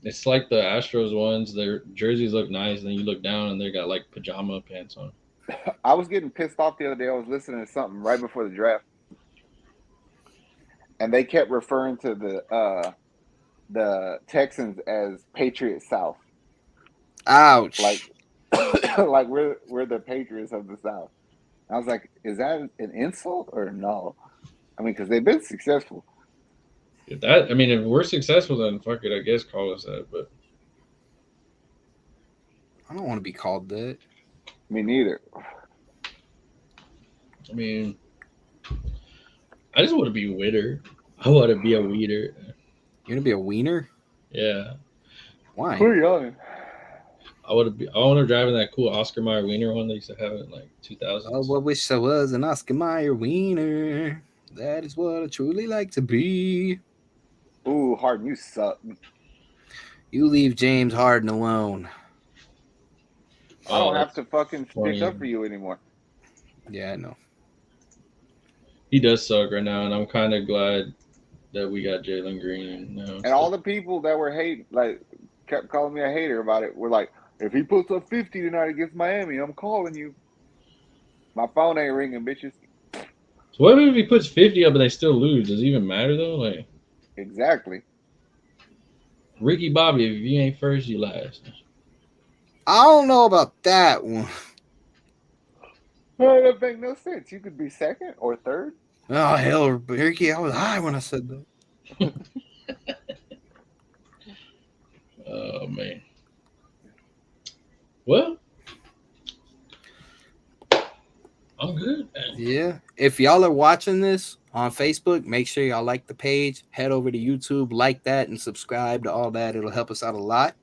It's like the Astros ones. Their jerseys look nice, and then you look down and they got like pajama pants on. I was getting pissed off the other day. I was listening to something right before the draft, and they kept referring to the Texans as Patriot South. Ouch! Like we're the Patriots of the South. I was like, is that an insult or no? I mean, because they've been successful. If we're successful, then fuck it. I guess call us that. But I don't want to be called that. Me neither. I mean, I just want to be a winner. I want to be a wiener. You want to be a wiener? Yeah. Why? Who are you on? I want to drive in that cool Oscar Mayer wiener one they used to have in like 2000. Oh, I wish I was an Oscar Mayer wiener. That is what I truly like to be. Ooh, Harden, you suck. You leave James Harden alone. I don't have to fucking stick up for you anymore. Yeah, I know. He does suck right now, and I'm kind of glad that we got Jalen Green now. And all the people that were kept calling me a hater about it were like, if he puts up 50 tonight against Miami, I'm calling you. My phone ain't ringing, bitches. So what if he puts 50 up and they still lose? Does it even matter though? Like, exactly. Ricky Bobby, if you ain't first, you last. I don't know about that one. Well, that makes no sense. You could be second or third. Oh hell, Ricky, I was high when I said that. Oh man. Well, I'm good, man. Yeah. If y'all are watching this on Facebook, make sure y'all like the page. Head over to YouTube, like that, and subscribe to all that. It'll help us out a lot.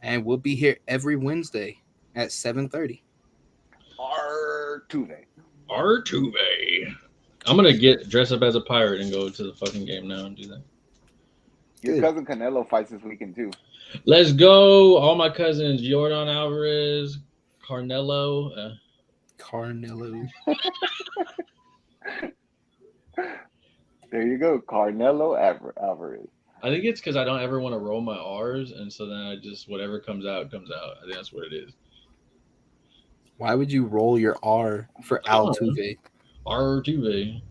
And we'll be here every Wednesday at 7:30. Artuve. I'm gonna get dressed up as a pirate and go to the fucking game now and do that. Your cousin Canelo fights this weekend too. Let's go. All my cousins, Yordan, Alvarez, Carnelo. There you go, Carnelo Alvarez. I think it's because I don't ever want to roll my R's, and so then I just whatever comes out comes out. I think that's what it is. Why would you roll your R for Altuve? Artuve.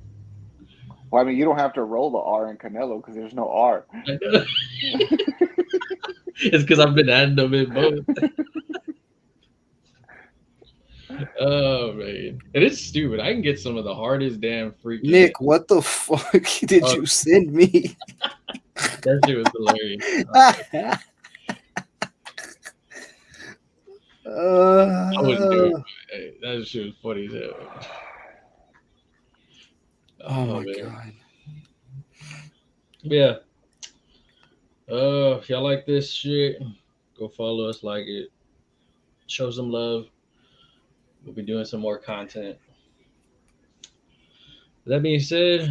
Well, I mean, you don't have to roll the R in Canelo because there's no R. I know. It's because I've been adding them in both. Oh man, and it's stupid. I can get some of the hardest damn freaking. Nick, what the fuck did you send me? That shit was hilarious. I wouldn't do it. Hey, that shit was funny as hell. Oh my god. Yeah. If y'all like this shit, go follow us, like it, show some love. We'll be doing some more content. That being said,